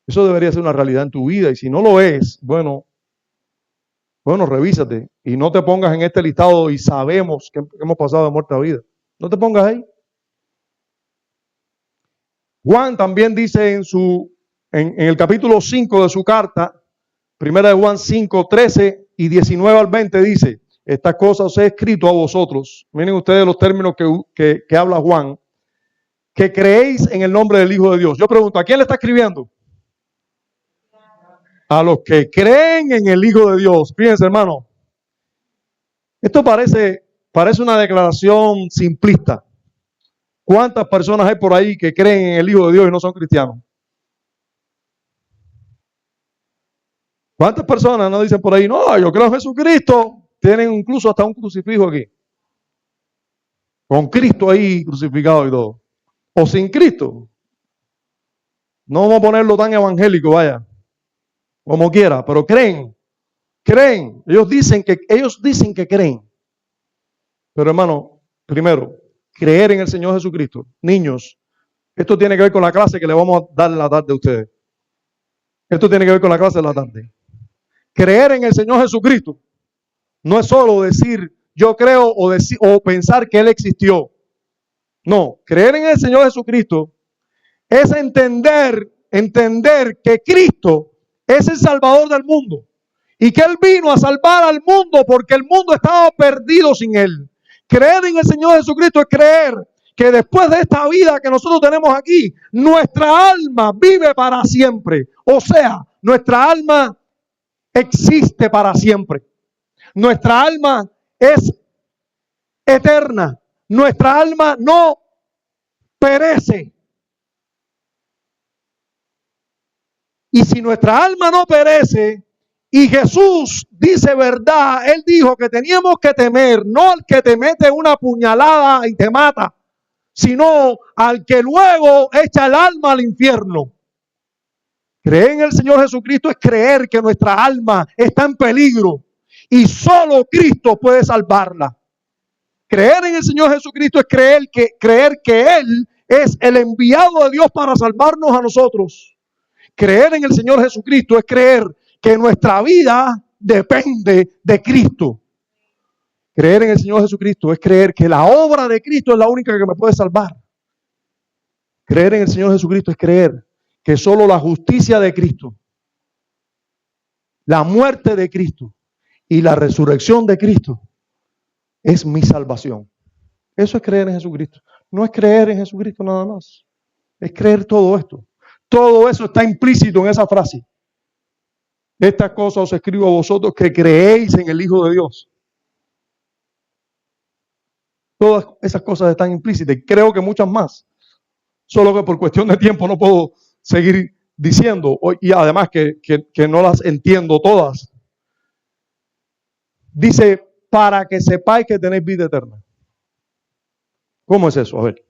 Eso debería ser una realidad en tu vida y si no lo es, bueno, revísate y no te pongas en este listado y sabemos que hemos pasado de muerte a vida. No te pongas ahí. Juan también dice en el capítulo 5 de su carta, primera de Juan 5, 13 y 19 al 20 dice, estas cosas os he escrito a vosotros, miren ustedes los términos que habla Juan, que creéis en el nombre del Hijo de Dios. Yo pregunto, ¿a quién le está escribiendo? A los que creen en el Hijo de Dios. Fíjense, hermano, esto parece una declaración simplista. ¿Cuántas personas hay por ahí que creen en el Hijo de Dios y no son cristianos? ¿Cuántas personas no dicen por ahí, no, yo creo en Jesucristo? Tienen incluso hasta un crucifijo aquí. Con Cristo ahí crucificado y todo. O sin Cristo. No vamos a ponerlo tan evangélico, vaya. Como quiera, pero creen. Ellos dicen que creen. Pero hermano, primero, creer en el Señor Jesucristo. Niños, esto tiene que ver con la clase que le vamos a dar en la tarde a ustedes. Esto tiene que ver con la clase de la tarde. Creer en el Señor Jesucristo no es solo decir yo creo o pensar que Él existió. No, creer en el Señor Jesucristo es entender que Cristo es el Salvador del mundo y que Él vino a salvar al mundo porque el mundo estaba perdido sin Él. Creer en el Señor Jesucristo es creer que después de esta vida que nosotros tenemos aquí, nuestra alma vive para siempre. O sea, nuestra alma existe para siempre. Nuestra alma es eterna. Nuestra alma no perece. Y si nuestra alma no perece, y Jesús dice verdad, Él dijo que teníamos que temer, no al que te mete una puñalada y te mata, sino al que luego echa el alma al infierno. Creer en el Señor Jesucristo es creer que nuestra alma está en peligro y solo Cristo puede salvarla. Creer en el Señor Jesucristo es creer que Él es el enviado de Dios para salvarnos a nosotros. Creer en el Señor Jesucristo es creer que nuestra vida depende de Cristo. Creer en el Señor Jesucristo es creer que la obra de Cristo es la única que me puede salvar. Creer en el Señor Jesucristo es creer que solo la justicia de Cristo la muerte de Cristo y la resurrección de Cristo es mi salvación. Eso es creer en Jesucristo. No es creer en Jesucristo nada más. Es creer todo esto. Todo eso está implícito en esa frase. Estas cosas os escribo a vosotros que creéis en el Hijo de Dios. Todas esas cosas están implícitas. Creo que muchas más. Solo que por cuestión de tiempo no puedo seguir diciendo. Y además que no las entiendo todas. Dice, para que sepáis que tenéis vida eterna. ¿Cómo es eso? A ver.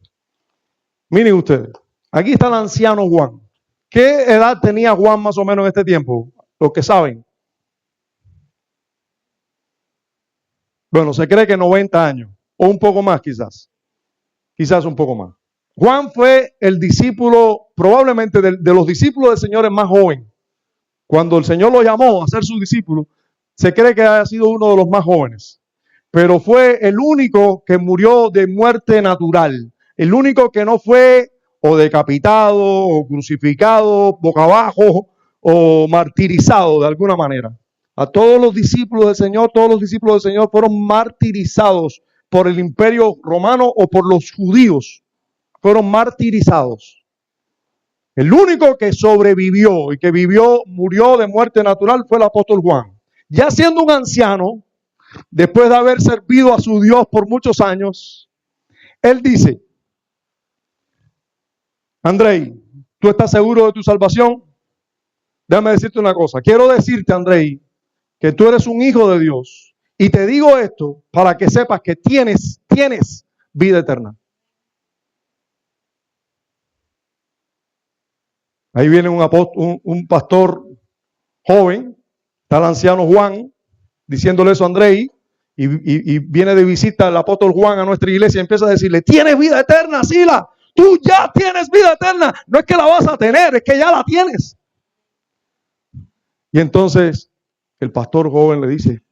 Miren ustedes. Aquí está el anciano Juan. ¿Qué edad tenía Juan más o menos en este tiempo? Los que saben. Bueno, se cree que 90 años. O un poco más quizás. Quizás un poco más. Juan fue el discípulo, probablemente de los discípulos del Señor el más joven. Cuando el Señor lo llamó a ser su discípulo, se cree que haya sido uno de los más jóvenes. Pero fue el único que murió de muerte natural. El único que no fue o decapitado, o crucificado, boca abajo, o martirizado de alguna manera. A todos los discípulos del Señor fueron martirizados por el imperio romano o por los judíos. Fueron martirizados. El único que sobrevivió y que murió de muerte natural fue el apóstol Juan. Ya siendo un anciano, después de haber servido a su Dios por muchos años, él dice, Andrei, ¿tú estás seguro de tu salvación? Déjame decirte una cosa. Quiero decirte, Andrei, que tú eres un hijo de Dios. Y te digo esto para que sepas que tienes vida eterna. Ahí viene un pastor joven, está el anciano Juan, diciéndole eso a Andrei, y viene de visita el apóstol Juan a nuestra iglesia y empieza a decirle, tienes vida eterna, Sila, tú ya tienes vida eterna, no es que la vas a tener, es que ya la tienes. Y entonces el pastor joven le dice,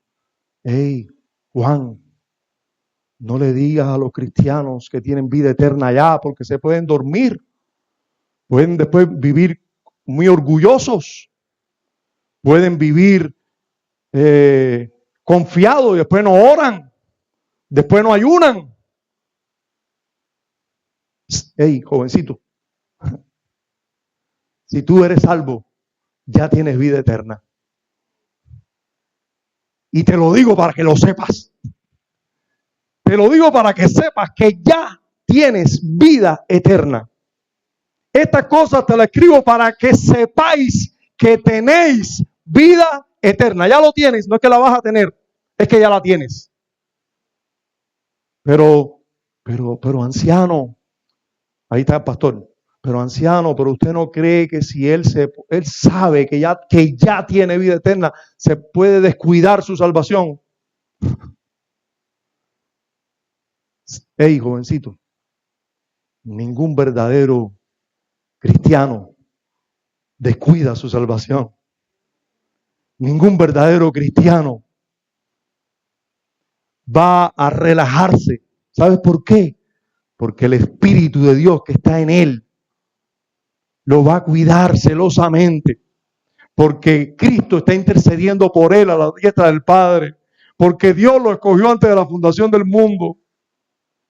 hey, Juan, no le digas a los cristianos que tienen vida eterna ya, porque se pueden dormir. Pueden después vivir muy orgullosos. Pueden vivir confiados y después no oran. Después no ayunan. Hey, jovencito. Si tú eres salvo, ya tienes vida eterna. Y te lo digo para que lo sepas. Te lo digo para que sepas que ya tienes vida eterna. Estas cosas te las escribo para que sepáis que tenéis vida eterna. Ya lo tienes, no es que la vas a tener, es que ya la tienes. Pero anciano, ahí está el pastor, pero anciano, pero usted no cree que si él sabe que ya tiene vida eterna, se puede descuidar su salvación. Hey, jovencito, ningún verdadero cristiano descuida su salvación. Ningún verdadero cristiano va a relajarse. ¿Sabes por qué? Porque el Espíritu de Dios que está en él lo va a cuidar celosamente. Porque Cristo está intercediendo por él a la diestra del Padre. Porque Dios lo escogió antes de la fundación del mundo.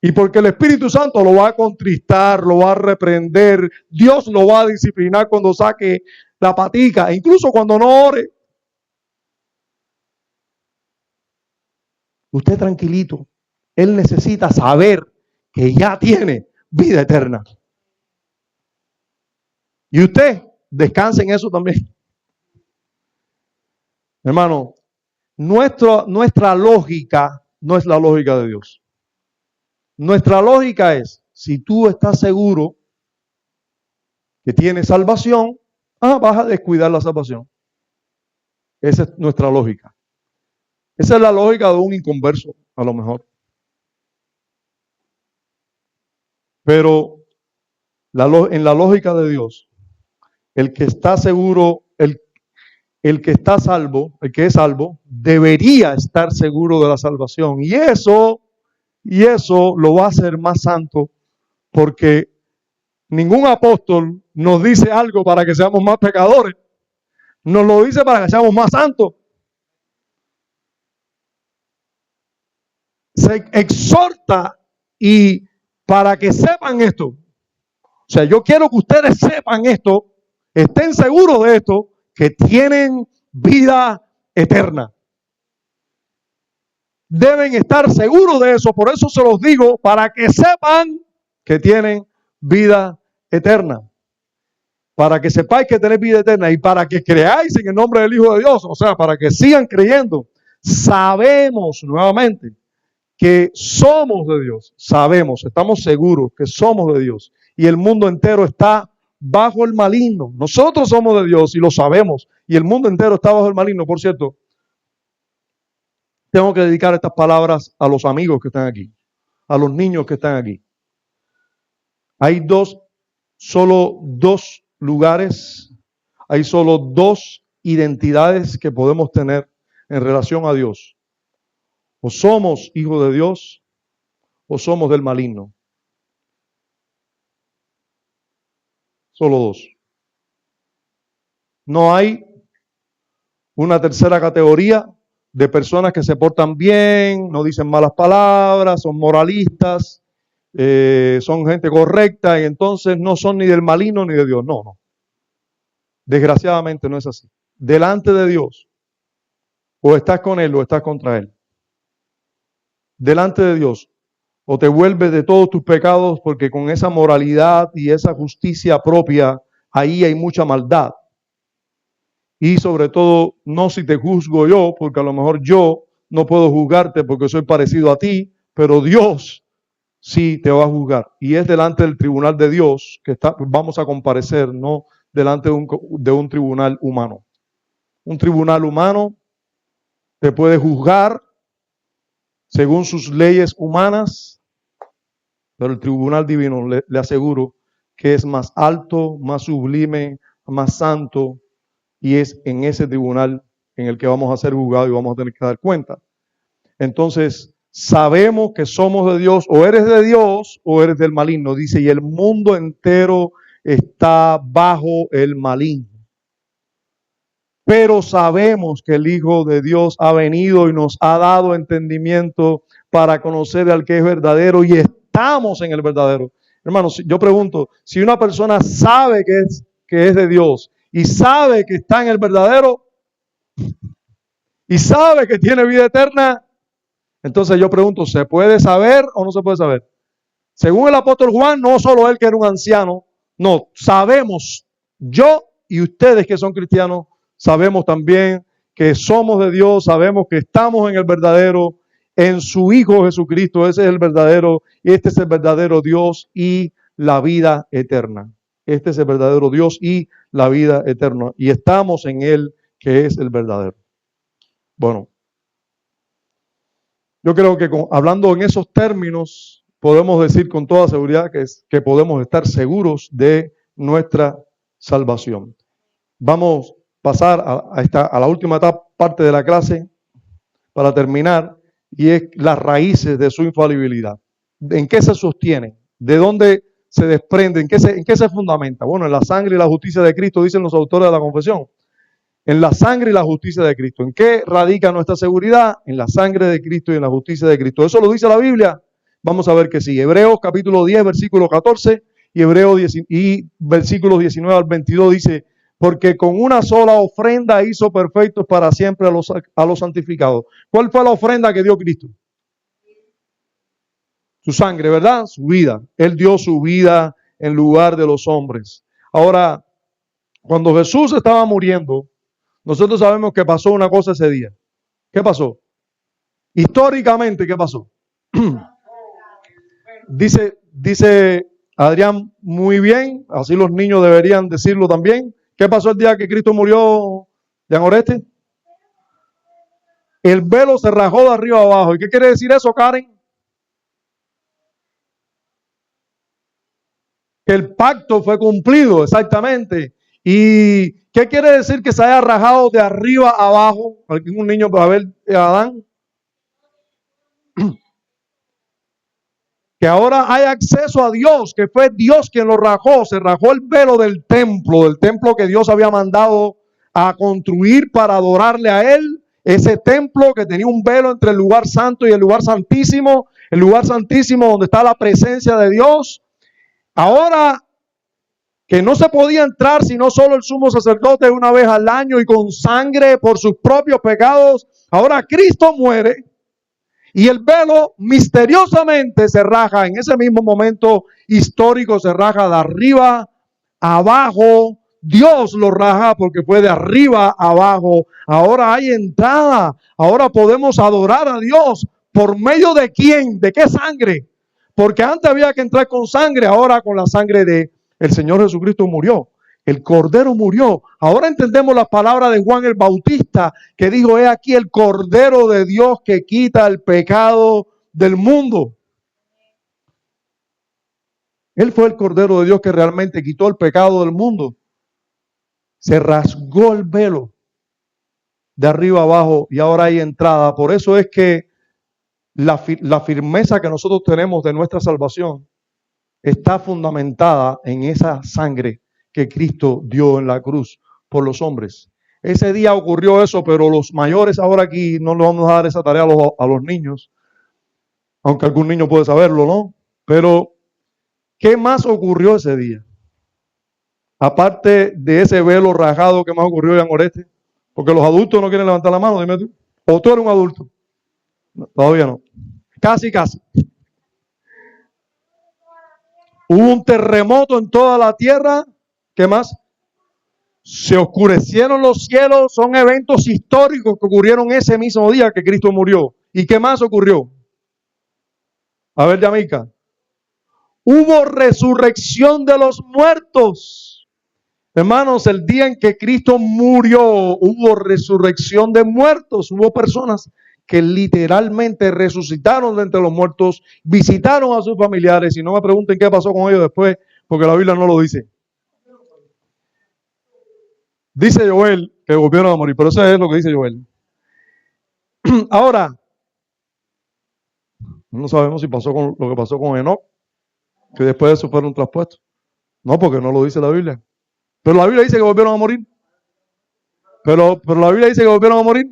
Y porque el Espíritu Santo lo va a contristar, lo va a reprender. Dios lo va a disciplinar cuando saque la patica, e incluso cuando no ore. Usted tranquilito. Él necesita saber que ya tiene vida eterna. Y usted descanse en eso también. Hermano, nuestra lógica no es la lógica de Dios. Nuestra lógica es, si tú estás seguro que tienes salvación, vas a descuidar la salvación. Esa es nuestra lógica. Esa es la lógica de un inconverso, a lo mejor. Pero en la lógica de Dios, el que está seguro, el que está salvo, el que es salvo, debería estar seguro de la salvación. Y eso lo va a hacer más santo, porque ningún apóstol nos dice algo para que seamos más pecadores. Nos lo dice para que seamos más santos. Se exhorta y para que sepan esto. O sea, yo quiero que ustedes sepan esto, estén seguros de esto, que tienen vida eterna. Deben estar seguros de eso, por eso se los digo, para que sepan que tienen vida eterna. Para que sepáis que tenéis vida eterna y para que creáis en el nombre del Hijo de Dios, o sea, para que sigan creyendo. Sabemos nuevamente que somos de Dios, sabemos, estamos seguros que somos de Dios y el mundo entero está bajo el maligno. Nosotros somos de Dios y lo sabemos y el mundo entero está bajo el maligno. Por cierto, tengo que dedicar estas palabras a los amigos que están aquí, a los niños que están aquí. Hay solo dos lugares, hay solo dos identidades que podemos tener en relación a Dios. O somos hijos de Dios o somos del maligno. Solo dos. No hay una tercera categoría de personas que se portan bien, no dicen malas palabras, son moralistas, son gente correcta y entonces no son ni del maligno ni de Dios. No, no. Desgraciadamente no es así. Delante de Dios, o estás con Él o estás contra Él. Delante de Dios, o te vuelves de todos tus pecados, porque con esa moralidad y esa justicia propia, ahí hay mucha maldad. Y sobre todo, no si te juzgo yo, porque a lo mejor yo no puedo juzgarte porque soy parecido a ti, pero Dios sí te va a juzgar. Y es delante del tribunal de Dios que vamos a comparecer, no delante de un tribunal humano. Un tribunal humano te puede juzgar según sus leyes humanas, pero el tribunal divino le aseguro que es más alto, más sublime, más santo, y es en ese tribunal en el que vamos a ser juzgados y vamos a tener que dar cuenta. Entonces, sabemos que somos de Dios, o eres de Dios o eres del maligno, dice, y el mundo entero está bajo el maligno. Pero sabemos que el Hijo de Dios ha venido y nos ha dado entendimiento para conocer al que es verdadero y estamos en el verdadero. Hermanos, yo pregunto, si una persona sabe que es de Dios y sabe que está en el verdadero y sabe que tiene vida eterna, entonces yo pregunto, ¿se puede saber o no se puede saber? Según el apóstol Juan, no solo él que era un anciano, no, sabemos, yo y ustedes que son cristianos, sabemos también que somos de Dios, sabemos que estamos en el verdadero, en su Hijo Jesucristo, ese es el verdadero, este es el verdadero Dios y la vida eterna. Este es el verdadero Dios y la vida eterna. Y estamos en Él, que es el verdadero. Bueno, yo creo que hablando en esos términos, podemos decir con toda seguridad que podemos estar seguros de nuestra salvación. Vamos a pasar a la última parte de la clase para terminar, y es las raíces de su infalibilidad. ¿En qué se sostiene? ¿De dónde se desprende? ¿En qué se fundamenta? Bueno, en la sangre y la justicia de Cristo, dicen los autores de la confesión. En la sangre y la justicia de Cristo. ¿En qué radica nuestra seguridad? En la sangre de Cristo y en la justicia de Cristo. ¿Eso lo dice la Biblia? Vamos a ver que sí. Hebreos capítulo 10, versículo 14 y versículos 19 al 22 dice, porque con una sola ofrenda hizo perfectos para siempre a los santificados. ¿Cuál fue la ofrenda que dio Cristo? Su sangre, ¿verdad? Su vida. Él dio su vida en lugar de los hombres. Ahora, cuando Jesús estaba muriendo, nosotros sabemos que pasó una cosa ese día. ¿Qué pasó? Históricamente, ¿qué pasó? Dice Adrián muy bien, así los niños deberían decirlo también. ¿Qué pasó el día que Cristo murió, Jan Oreste? El velo se rajó de arriba a abajo. ¿Y qué quiere decir eso, Karen? Que el pacto fue cumplido, exactamente. ¿Y qué quiere decir que se haya rajado de arriba a abajo? ¿Algún niño para ver a Adán? Que ahora hay acceso a Dios, que fue Dios quien lo rajó, se rajó el velo del templo que Dios había mandado a construir para adorarle a Él ese templo que tenía un velo entre el lugar santo y el lugar santísimo donde está la presencia de Dios. Ahora que no se podía entrar sino solo el sumo sacerdote una vez al año y con sangre por sus propios pecados, ahora Cristo muere y el velo misteriosamente se raja en ese mismo momento histórico, se raja de arriba a abajo. Dios lo raja porque fue de arriba a abajo. Ahora hay entrada, ahora podemos adorar a Dios. ¿Por medio de quién? ¿De qué sangre? Porque antes había que entrar con sangre, ahora con la sangre de el Señor Jesucristo murió. El Cordero murió. Ahora entendemos las palabras de Juan el Bautista que dijo: he aquí el Cordero de Dios que quita el pecado del mundo. Él fue el Cordero de Dios que realmente quitó el pecado del mundo. Se rasgó el velo de arriba abajo y ahora hay entrada. Por eso es que la firmeza que nosotros tenemos de nuestra salvación está fundamentada en esa sangre que Cristo dio en la cruz por los hombres. Ese día ocurrió eso, pero los mayores ahora aquí no le vamos a dar esa tarea a los niños, aunque algún niño puede saberlo, ¿no? Pero, ¿qué más ocurrió ese día? Aparte de ese velo rajado, ¿qué más ocurrió en Oreste? Porque los adultos no quieren levantar la mano, dime tú. ¿O tú eres un adulto? No, todavía no. Casi. Hubo un terremoto en toda la tierra. ¿Qué más? Se oscurecieron los cielos. Son eventos históricos que ocurrieron ese mismo día que Cristo murió. ¿Y qué más ocurrió? A ver, Yamica. Hubo resurrección de los muertos. Hermanos, el día en que Cristo murió, hubo resurrección de muertos. Hubo personas que literalmente resucitaron de entre los muertos, visitaron a sus familiares, y no me pregunten qué pasó con ellos después, porque la Biblia no lo dice. Dice Joel que volvieron a morir, pero eso es lo que dice Joel. Ahora, no sabemos si pasó con lo que pasó con Enoc, que después de eso fueron traspuestos. No, porque no lo dice la Biblia. Pero la Biblia dice que volvieron a morir. Pero la Biblia dice que volvieron a morir.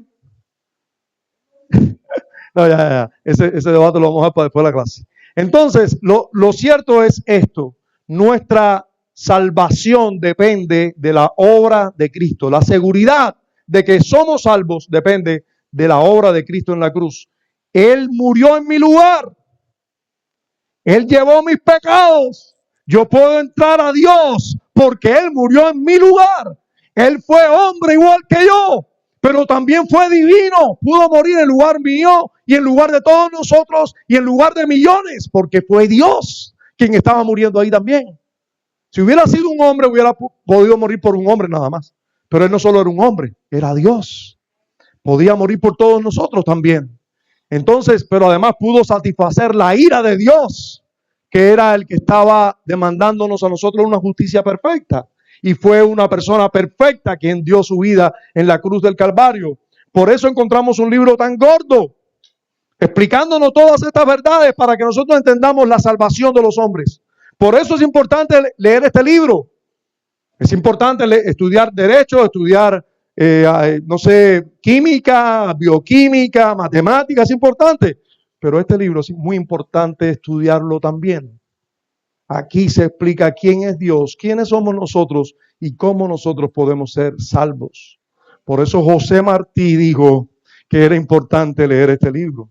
No, ya. Ese debate lo vamos a dejar para después de la clase. Entonces, lo cierto es esto. Nuestra salvación depende de la obra de Cristo. La seguridad de que somos salvos depende de la obra de Cristo en la cruz. Él murió en mi lugar. Él llevó mis pecados. Yo puedo entrar a Dios porque Él murió en mi lugar. Él fue hombre igual que yo, pero también fue divino. Pudo morir en lugar mío y en lugar de todos nosotros y en lugar de millones, porque fue Dios quien estaba muriendo ahí también. Si hubiera sido un hombre, hubiera podido morir por un hombre nada más. Pero Él no solo era un hombre, era Dios. Podía morir por todos nosotros también. Entonces, pero además pudo satisfacer la ira de Dios, que era el que estaba demandándonos a nosotros una justicia perfecta. Y fue una persona perfecta quien dio su vida en la cruz del Calvario. Por eso encontramos un libro tan gordo, explicándonos todas estas verdades para que nosotros entendamos la salvación de los hombres. Por eso es importante leer este libro. Es importante estudiar derecho, estudiar, química, bioquímica, matemáticas, es importante. Pero este libro es muy importante estudiarlo también. Aquí se explica quién es Dios, quiénes somos nosotros y cómo nosotros podemos ser salvos. Por eso José Martí dijo que era importante leer este libro.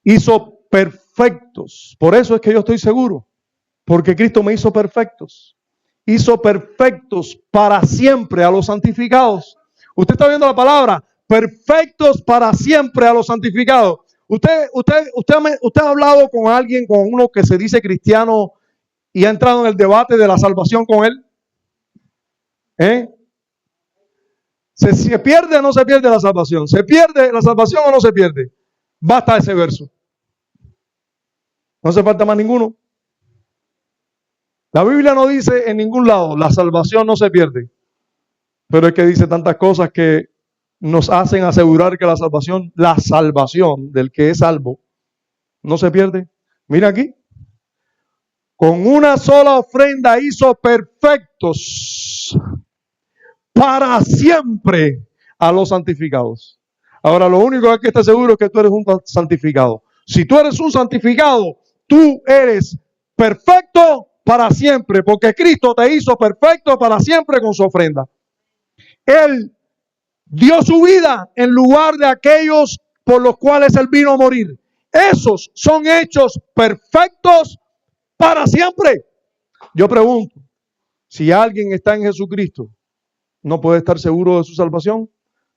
Hizo perfectos. Por eso es que yo estoy seguro. Porque Cristo me hizo perfectos. Hizo perfectos para siempre a los santificados. Usted está viendo la palabra, perfectos para siempre a los santificados. Usted ha hablado con alguien, con uno que se dice cristiano y ha entrado en el debate de la salvación con él. ¿Se pierde o no se pierde la salvación? ¿Se pierde la salvación o no se pierde? Basta ese verso. No hace falta más ninguno. La Biblia no dice en ningún lado, la salvación no se pierde. Pero es que dice tantas cosas que nos hacen asegurar que la salvación del que es salvo no se pierde. Mira aquí, con una sola ofrenda hizo perfectos para siempre a los santificados. Ahora, lo único que hay que estar seguro es que tú eres un santificado. Si tú eres un santificado, tú eres perfecto para siempre, porque Cristo te hizo perfecto para siempre con su ofrenda. Él dio su vida en lugar de aquellos por los cuales Él vino a morir. Esos son hechos perfectos para siempre. Yo pregunto, si alguien está en Jesucristo, ¿no puede estar seguro de su salvación?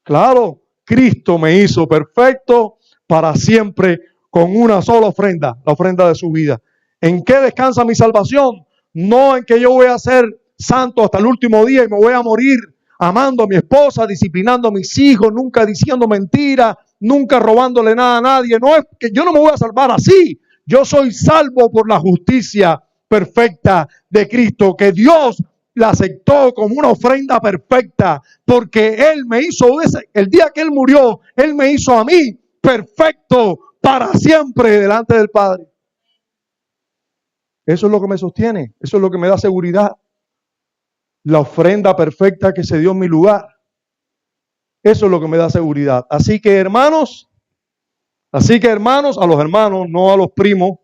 Claro, Cristo me hizo perfecto para siempre con una sola ofrenda, la ofrenda de su vida. ¿En qué descansa mi salvación? No en que yo voy a ser santo hasta el último día y me voy a morir amando a mi esposa, disciplinando a mis hijos, nunca diciendo mentiras, nunca robándole nada a nadie. No es que yo no me voy a salvar así. Yo soy salvo por la justicia perfecta de Cristo, que Dios la aceptó como una ofrenda perfecta, porque Él me hizo, el día que Él murió, Él me hizo a mí perfecto para siempre delante del Padre. Eso es lo que me sostiene, eso es lo que me da seguridad. La ofrenda perfecta que se dio en mi lugar. Eso es lo que me da seguridad. Así que hermanos, a los hermanos, no a los primos,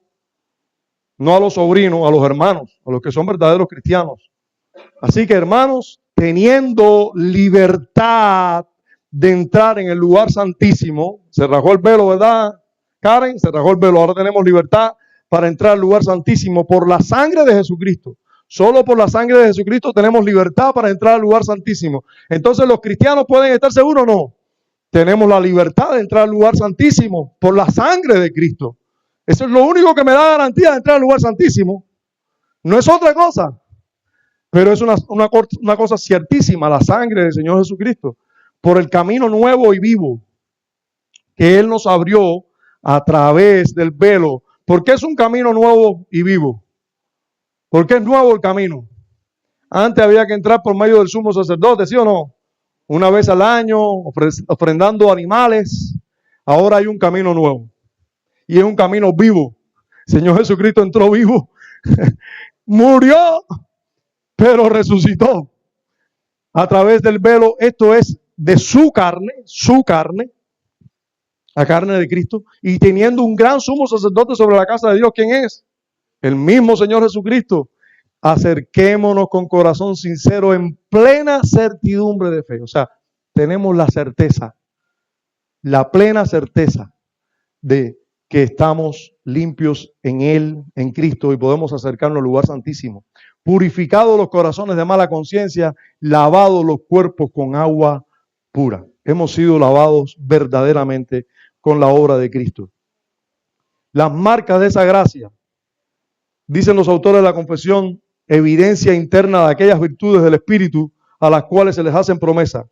no a los sobrinos, a los hermanos, a los que son verdaderos cristianos. Así que hermanos, teniendo libertad de entrar en el lugar santísimo, se rajó el velo, ¿verdad, Karen? Se rajó el velo, ahora tenemos libertad para entrar al lugar santísimo por la sangre de Jesucristo. Solo por la sangre de Jesucristo tenemos libertad para entrar al lugar santísimo. Entonces, ¿los cristianos pueden estar seguros o no? Tenemos la libertad de entrar al lugar santísimo por la sangre de Cristo. Eso es lo único que me da garantía de entrar al lugar santísimo. No es otra cosa. Pero es una cosa ciertísima, la sangre del Señor Jesucristo, por el camino nuevo y vivo que Él nos abrió a través del velo. ¿Por qué es un camino nuevo y vivo? ¿Por qué es nuevo el camino? Antes había que entrar por medio del sumo sacerdote, ¿sí o no? Una vez al año, ofrendando animales. Ahora hay un camino nuevo. Y es un camino vivo. El Señor Jesucristo entró vivo. Murió, pero resucitó. A través del velo, esto es de su carne, la carne de Cristo. Y teniendo un gran sumo sacerdote sobre la casa de Dios, ¿quién es? El mismo Señor Jesucristo. Acerquémonos con corazón sincero en plena certidumbre de fe. O sea, tenemos la certeza, la plena certeza de que estamos limpios en Él, en Cristo, y podemos acercarnos al lugar santísimo. Purificados los corazones de mala conciencia, lavados los cuerpos con agua pura. Hemos sido lavados verdaderamente con la obra de Cristo. Las marcas de esa gracia, dicen los autores de la confesión, evidencia interna de aquellas virtudes del Espíritu a las cuales se les hacen promesas.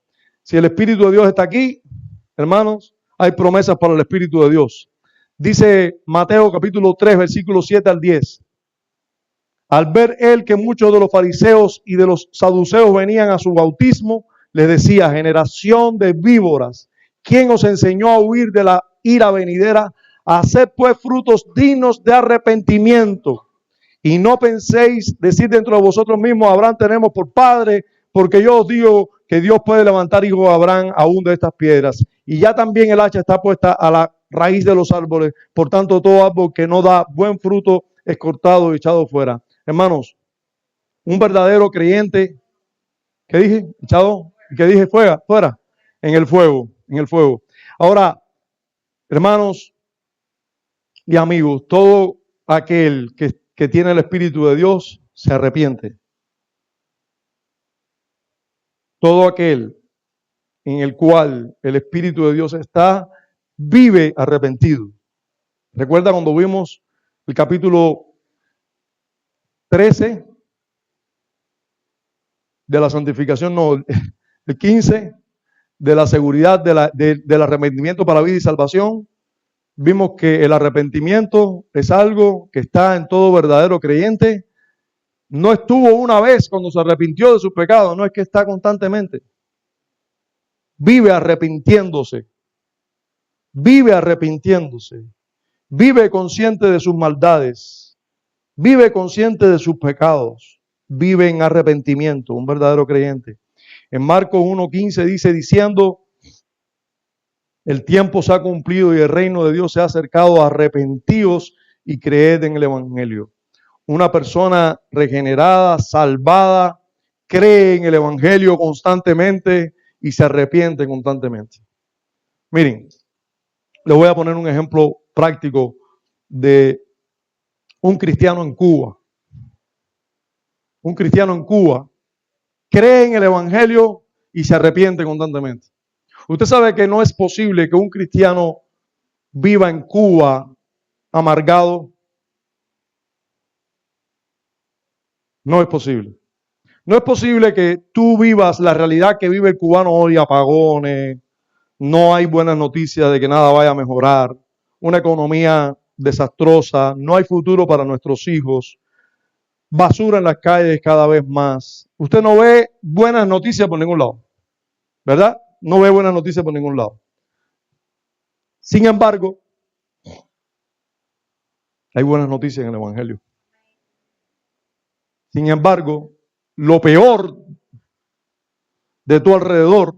Si el Espíritu de Dios está aquí, hermanos, hay promesas para el Espíritu de Dios. Dice Mateo capítulo 3, versículos 7 al 10. Al ver él que muchos de los fariseos y de los saduceos venían a su bautismo, les decía: generación de víboras, ¿quién os enseñó a huir de la ira venidera? Haced pues frutos dignos de arrepentimiento. Y no penséis decir dentro de vosotros mismos: Abraham tenemos por padre, porque yo os digo que Dios puede levantar hijos a Abraham aún de estas piedras. Y ya también el hacha está puesta a la raíz de los árboles. Por tanto, todo árbol que no da buen fruto es cortado y echado fuera. Hermanos, un verdadero creyente, ¿qué dije? Echado, ¿qué dije? Fuera, en el fuego. Ahora, hermanos y amigos, todo aquel que tiene el Espíritu de Dios se arrepiente. Todo aquel en el cual el Espíritu de Dios está, vive arrepentido. ¿Recuerda cuando vimos el capítulo 13 de la santificación? No, el 15 de la seguridad del arrepentimiento para vida y salvación. Vimos que el arrepentimiento es algo que está en todo verdadero creyente. No estuvo una vez cuando se arrepintió de sus pecados, no, es que está constantemente. vive arrepintiéndose, vive consciente de sus maldades, vive consciente de sus pecados, vive en arrepentimiento, un verdadero creyente. En Marcos 1:15 dice, diciendo, el tiempo se ha cumplido y el reino de Dios se ha acercado, arrepentíos y creed en el evangelio. Una persona regenerada, salvada, cree en el evangelio constantemente y se arrepiente constantemente. Miren, les voy a poner un ejemplo práctico de un cristiano en Cuba. Un cristiano en Cuba cree en el evangelio y se arrepiente constantemente. Usted sabe que no es posible que un cristiano viva en Cuba amargado. No es posible. No es posible que tú vivas la realidad que vive el cubano hoy, apagones, no hay buenas noticias de que nada vaya a mejorar, una economía desastrosa, no hay futuro para nuestros hijos, basura en las calles cada vez más. Usted no ve buenas noticias por ningún lado, ¿verdad? No ve buenas noticias por ningún lado. Sin embargo, hay buenas noticias en el evangelio. Sin embargo, lo peor de tu alrededor,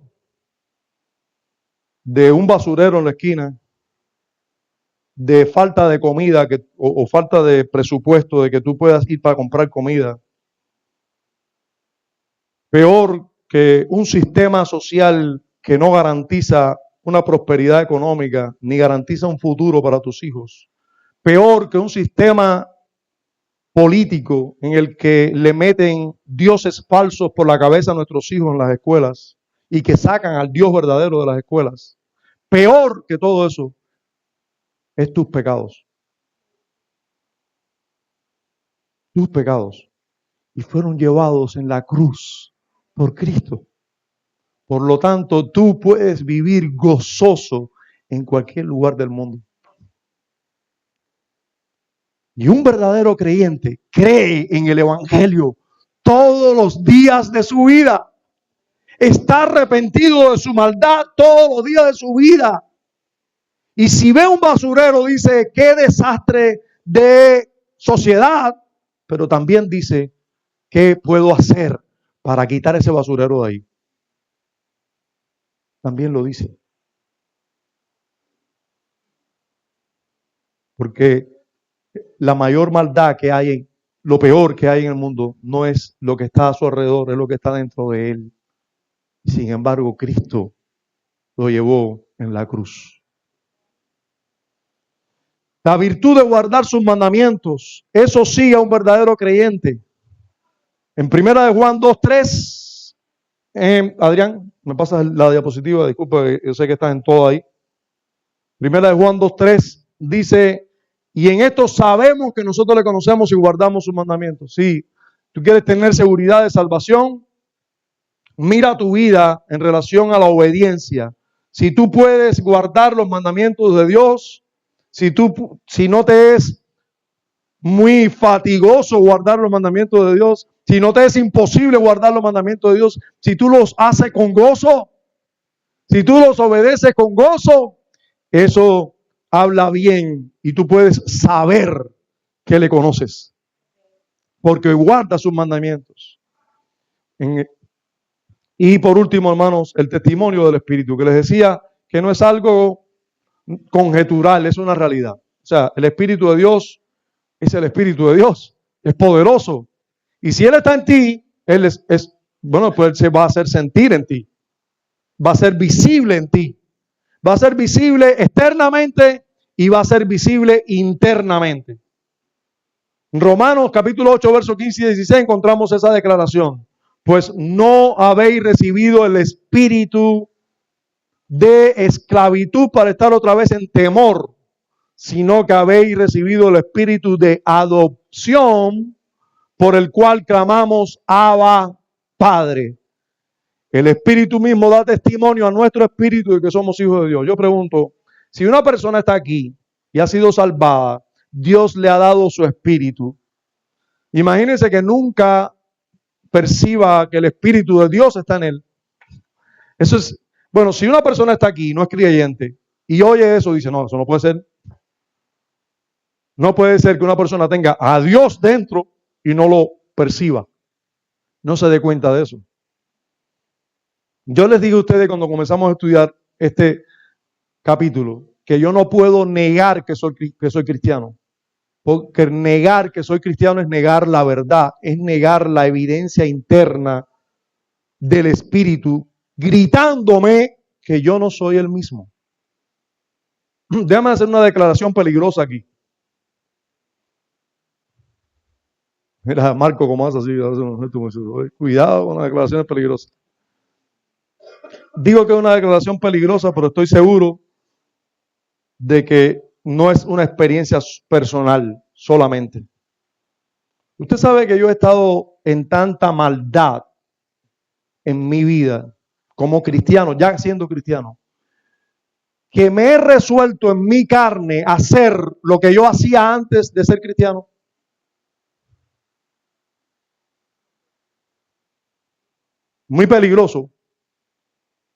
de un basurero en la esquina, de falta de comida o falta de presupuesto de que tú puedas ir para comprar comida, peor que un sistema social que no garantiza una prosperidad económica ni garantiza un futuro para tus hijos, peor que un sistema político en el que le meten dioses falsos por la cabeza a nuestros hijos en las escuelas y que sacan al Dios verdadero de las escuelas. Peor que todo eso es tus pecados. Tus pecados. Y fueron llevados en la cruz por Cristo. Por lo tanto, tú puedes vivir gozoso en cualquier lugar del mundo. Y un verdadero creyente cree en el evangelio todos los días de su vida. Está arrepentido de su maldad todos los días de su vida. Y si ve un basurero, dice, qué desastre de sociedad. Pero también dice, ¿qué puedo hacer para quitar ese basurero de ahí? También lo dice. Porque la mayor maldad que hay, lo peor que hay en el mundo, no es lo que está a su alrededor, es lo que está dentro de él. Sin embargo, Cristo lo llevó en la cruz. La virtud de guardar sus mandamientos, eso sí a un verdadero creyente. En 1 Juan 2:3, Adrián, me pasas la diapositiva, disculpa, yo sé que estás en todo ahí. 1 Juan 2:3 dice, y en esto sabemos que nosotros le conocemos y guardamos sus mandamientos. Si tú quieres tener seguridad de salvación, mira tu vida en relación a la obediencia. Si tú puedes guardar los mandamientos de Dios, si no te es muy fatigoso guardar los mandamientos de Dios, si no te es imposible guardar los mandamientos de Dios, si tú los haces con gozo, si tú los obedeces con gozo, eso habla bien y tú puedes saber que le conoces, porque guarda sus mandamientos. Y por último, hermanos, el testimonio del Espíritu, que les decía que no es algo conjetural, es una realidad. O sea, el Espíritu de Dios es el Espíritu de Dios, es poderoso. Y si Él está en ti, Él pues Él se va a hacer sentir en ti, va a ser visible en ti, va a ser visible externamente y va a ser visible internamente. En Romanos capítulo 8, versos 15 y 16 encontramos esa declaración. Pues no habéis recibido el espíritu de esclavitud para estar otra vez en temor, sino que habéis recibido el espíritu de adopción por el cual clamamos Abba, Padre. El espíritu mismo da testimonio a nuestro espíritu de que somos hijos de Dios. Yo pregunto, si una persona está aquí y ha sido salvada, Dios le ha dado su espíritu. Imagínense que nunca perciba que el espíritu de Dios está en él. Eso es Bueno, si una persona está aquí y no es creyente y oye eso, dice, no, eso no puede ser. No puede ser que una persona tenga a Dios dentro y no lo perciba. No se dé cuenta de eso. Yo les digo a ustedes cuando comenzamos a estudiar este capítulo que yo no puedo negar que soy cristiano. Porque negar que soy cristiano es negar la verdad, es negar la evidencia interna del Espíritu gritándome que yo no soy el mismo. Déjame hacer una declaración peligrosa aquí. Mira, Marco, ¿cómo hace así? Cuidado con las declaraciones peligrosas. Digo que es una declaración peligrosa, pero estoy seguro de que no es una experiencia personal solamente. Usted sabe que yo he estado en tanta maldad en mi vida como cristiano, ya siendo cristiano, que me he resuelto en mi carne hacer lo que yo hacía antes de ser cristiano. Muy peligroso,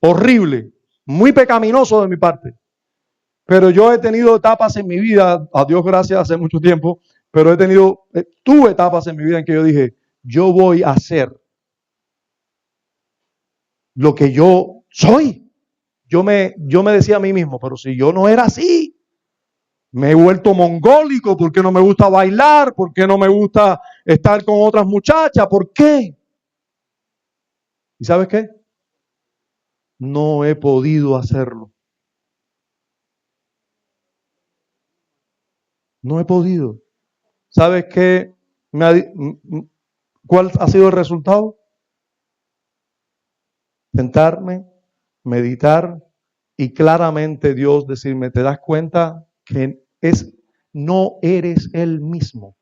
horrible, muy pecaminoso de mi parte. Pero yo he tenido etapas en mi vida, a Dios gracias, hace mucho tiempo, pero tuve etapas en mi vida en que yo dije, yo voy a hacer lo que yo soy. Yo me decía a mí mismo, pero si yo no era así, me he vuelto mongólico, ¿por qué no me gusta bailar? ¿Por qué no me gusta estar con otras muchachas? ¿Por qué? ¿Y sabes qué? No he podido hacerlo. No he podido. ¿Sabes qué? ¿Cuál ha sido el resultado? Sentarme, meditar y claramente Dios decirme, ¿te das cuenta que no eres el mismo?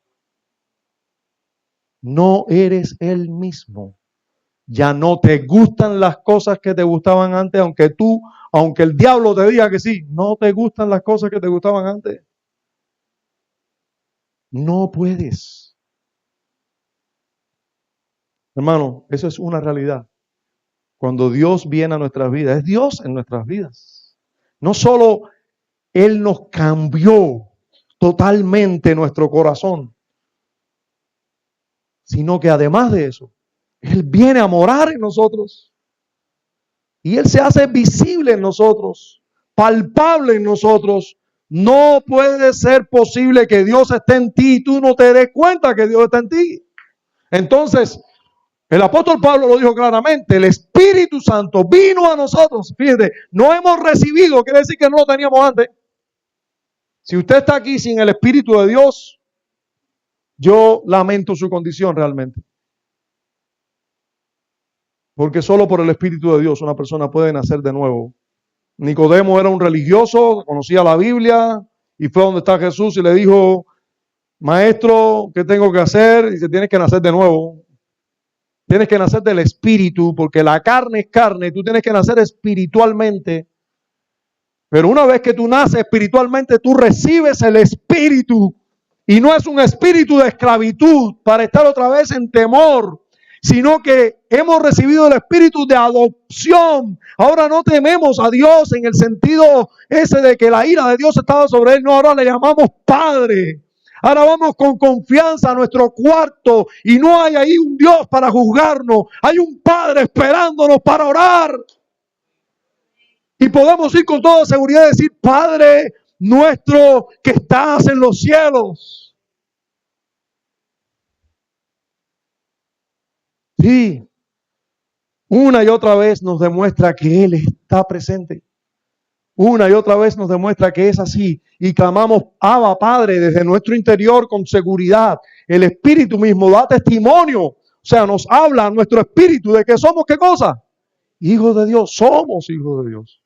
No eres el mismo. Ya no te gustan las cosas que te gustaban antes, aunque el diablo te diga que sí, no te gustan las cosas que te gustaban antes. No puedes. Hermano, eso es una realidad. Cuando Dios viene a nuestras vidas, es Dios en nuestras vidas. No solo Él nos cambió totalmente nuestro corazón, sino que además de eso, Él viene a morar en nosotros. Y Él se hace visible en nosotros, palpable en nosotros. No puede ser posible que Dios esté en ti y tú no te des cuenta que Dios está en ti. Entonces, el apóstol Pablo lo dijo claramente, el Espíritu Santo vino a nosotros. Fíjate, no hemos recibido, quiere decir que no lo teníamos antes. Si usted está aquí sin el Espíritu de Dios, yo lamento su condición realmente. Porque solo por el Espíritu de Dios una persona puede nacer de nuevo. Nicodemo era un religioso, conocía la Biblia y fue donde está Jesús y le dijo, maestro, ¿qué tengo que hacer? Y dice, tienes que nacer de nuevo. Tienes que nacer del Espíritu, porque la carne es carne, tú tienes que nacer espiritualmente. Pero una vez que tú naces espiritualmente, tú recibes el Espíritu. Y no es un espíritu de esclavitud para estar otra vez en temor, sino que hemos recibido el espíritu de adopción. Ahora no tememos a Dios en el sentido ese de que la ira de Dios estaba sobre él. No, ahora le llamamos Padre. Ahora vamos con confianza a nuestro cuarto y no hay ahí un Dios para juzgarnos. Hay un Padre esperándonos para orar. Y podemos ir con toda seguridad y decir, Padre nuestro que estás en los cielos. Sí, una y otra vez nos demuestra que Él está presente. Una y otra vez nos demuestra que es así. Y clamamos, Abba, Padre, desde nuestro interior con seguridad. El Espíritu mismo da testimonio. O sea, nos habla nuestro Espíritu de que somos, ¿qué cosa? Hijos de Dios, somos hijos de Dios.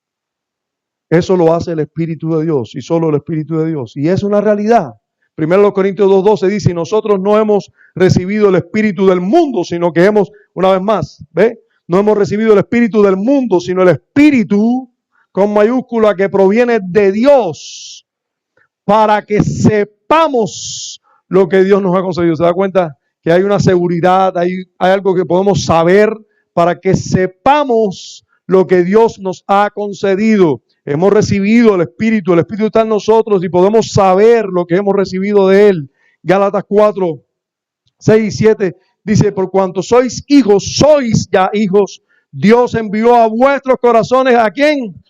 Eso lo hace el Espíritu de Dios y solo el Espíritu de Dios. Y es una realidad. 1 Corintios 2:12 dice, y nosotros no hemos recibido el espíritu del mundo, sino que una vez más, ¿ve? No hemos recibido el espíritu del mundo, sino el espíritu con mayúscula que proviene de Dios, para que sepamos lo que Dios nos ha concedido. ¿Se da cuenta que hay una seguridad, hay algo que podemos saber para que sepamos lo que Dios nos ha concedido. Hemos recibido el Espíritu está en nosotros y podemos saber lo que hemos recibido de Él. Gálatas 4, 6 y 7 dice, por cuanto sois ya hijos, Dios envió a vuestros corazones, ¿a quién?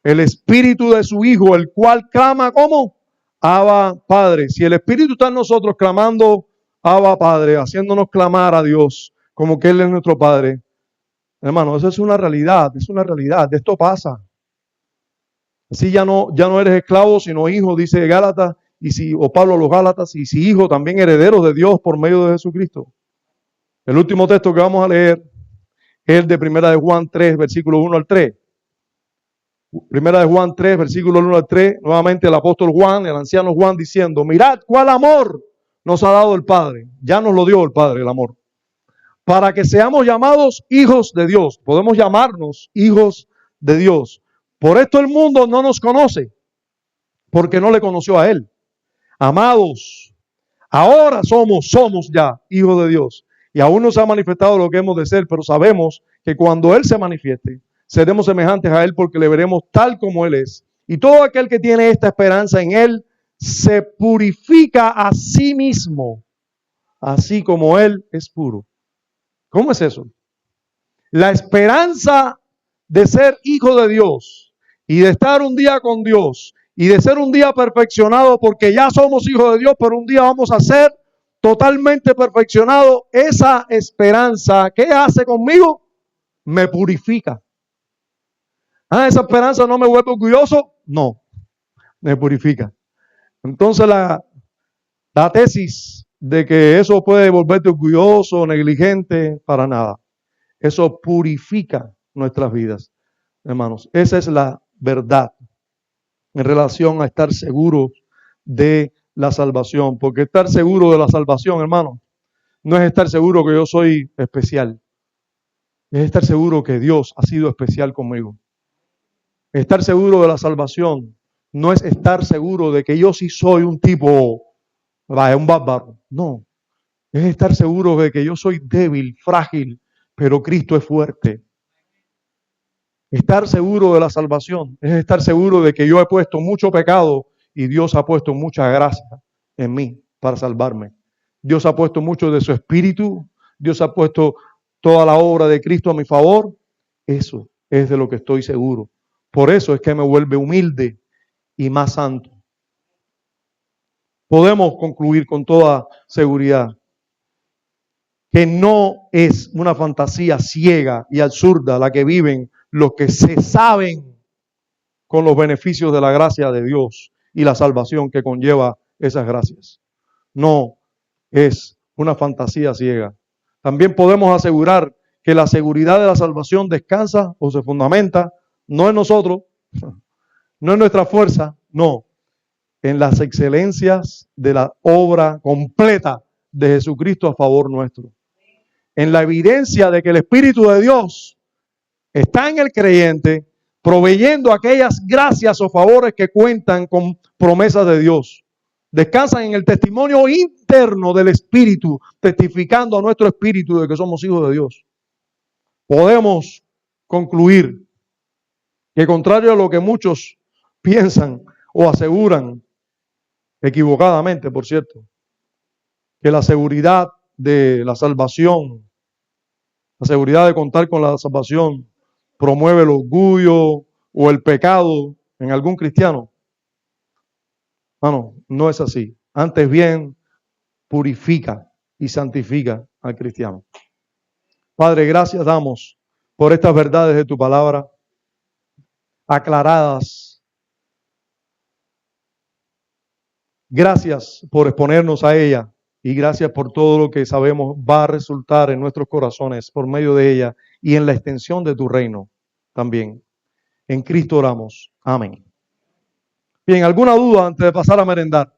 El Espíritu de su Hijo, el cual clama, ¿cómo? Abba, Padre. Si el Espíritu está en nosotros clamando, Abba, Padre, haciéndonos clamar a Dios, como que Él es nuestro Padre. Hermano, eso es una realidad, esto pasa. Así ya no eres esclavo, sino hijo, dice Gálatas, o Pablo a los Gálatas, y si hijo, también herederos de Dios por medio de Jesucristo. El último texto que vamos a leer es el de Primera de Juan 3, versículo 1 al 3. Primera de Juan 3, versículo 1 al 3, nuevamente el apóstol Juan, el anciano Juan, diciendo, mirad cuál amor nos ha dado el Padre. Ya nos lo dio el Padre, el amor. Para que seamos llamados hijos de Dios. Podemos llamarnos hijos de Dios. Por esto el mundo no nos conoce, porque no le conoció a Él. Amados, ahora somos ya hijos de Dios. Y aún no se ha manifestado lo que hemos de ser, pero sabemos que cuando Él se manifieste, seremos semejantes a Él porque le veremos tal como Él es. Y todo aquel que tiene esta esperanza en Él, se purifica a sí mismo, así como Él es puro. ¿Cómo es eso? La esperanza de ser hijo de Dios y de estar un día con Dios y de ser un día perfeccionado, porque ya somos hijos de Dios, pero un día vamos a ser totalmente perfeccionados. Esa esperanza, ¿qué hace conmigo? Me purifica. ¿Esa esperanza no me vuelve orgulloso? No, me purifica. Entonces la tesis de que eso puede volverte orgulloso, negligente, para nada. Eso purifica nuestras vidas, hermanos. Esa es la verdad en relación a estar seguros de la salvación. Porque estar seguro de la salvación, hermano, no es estar seguro que yo soy especial. Es estar seguro que Dios ha sido especial conmigo. Estar seguro de la salvación no es estar seguro de que yo sí soy un tipo, un bárbaro. No, es estar seguro de que yo soy débil, frágil, pero Cristo es fuerte. Estar seguro de la salvación es estar seguro de que yo he puesto mucho pecado y Dios ha puesto mucha gracia en mí para salvarme. Dios ha puesto mucho de su espíritu, Dios ha puesto toda la obra de Cristo a mi favor. Eso es de lo que estoy seguro. Por eso es que me vuelve humilde y más santo. Podemos concluir con toda seguridad que no es una fantasía ciega y absurda la que viven los que se saben con los beneficios de la gracia de Dios y la salvación que conlleva esas gracias. No es una fantasía ciega. También podemos asegurar que la seguridad de la salvación descansa o se fundamenta no en nosotros, no en nuestra fuerza, no, en las excelencias de la obra completa de Jesucristo a favor nuestro. En la evidencia de que el Espíritu de Dios está en el creyente, proveyendo aquellas gracias o favores que cuentan con promesas de Dios. Descansan en el testimonio interno del Espíritu, testificando a nuestro espíritu de que somos hijos de Dios. Podemos concluir que, contrario a lo que muchos piensan o aseguran, equivocadamente, por cierto, que la seguridad de la salvación, la seguridad de contar con la salvación, promueve el orgullo o el pecado en algún cristiano. No es así. Antes bien, purifica y santifica al cristiano. Padre, gracias damos por estas verdades de tu palabra, aclaradas. Gracias por exponernos a ella y gracias por todo lo que sabemos va a resultar en nuestros corazones por medio de ella y en la extensión de tu reino también. En Cristo oramos. Amén. Bien, ¿alguna duda antes de pasar a merendar?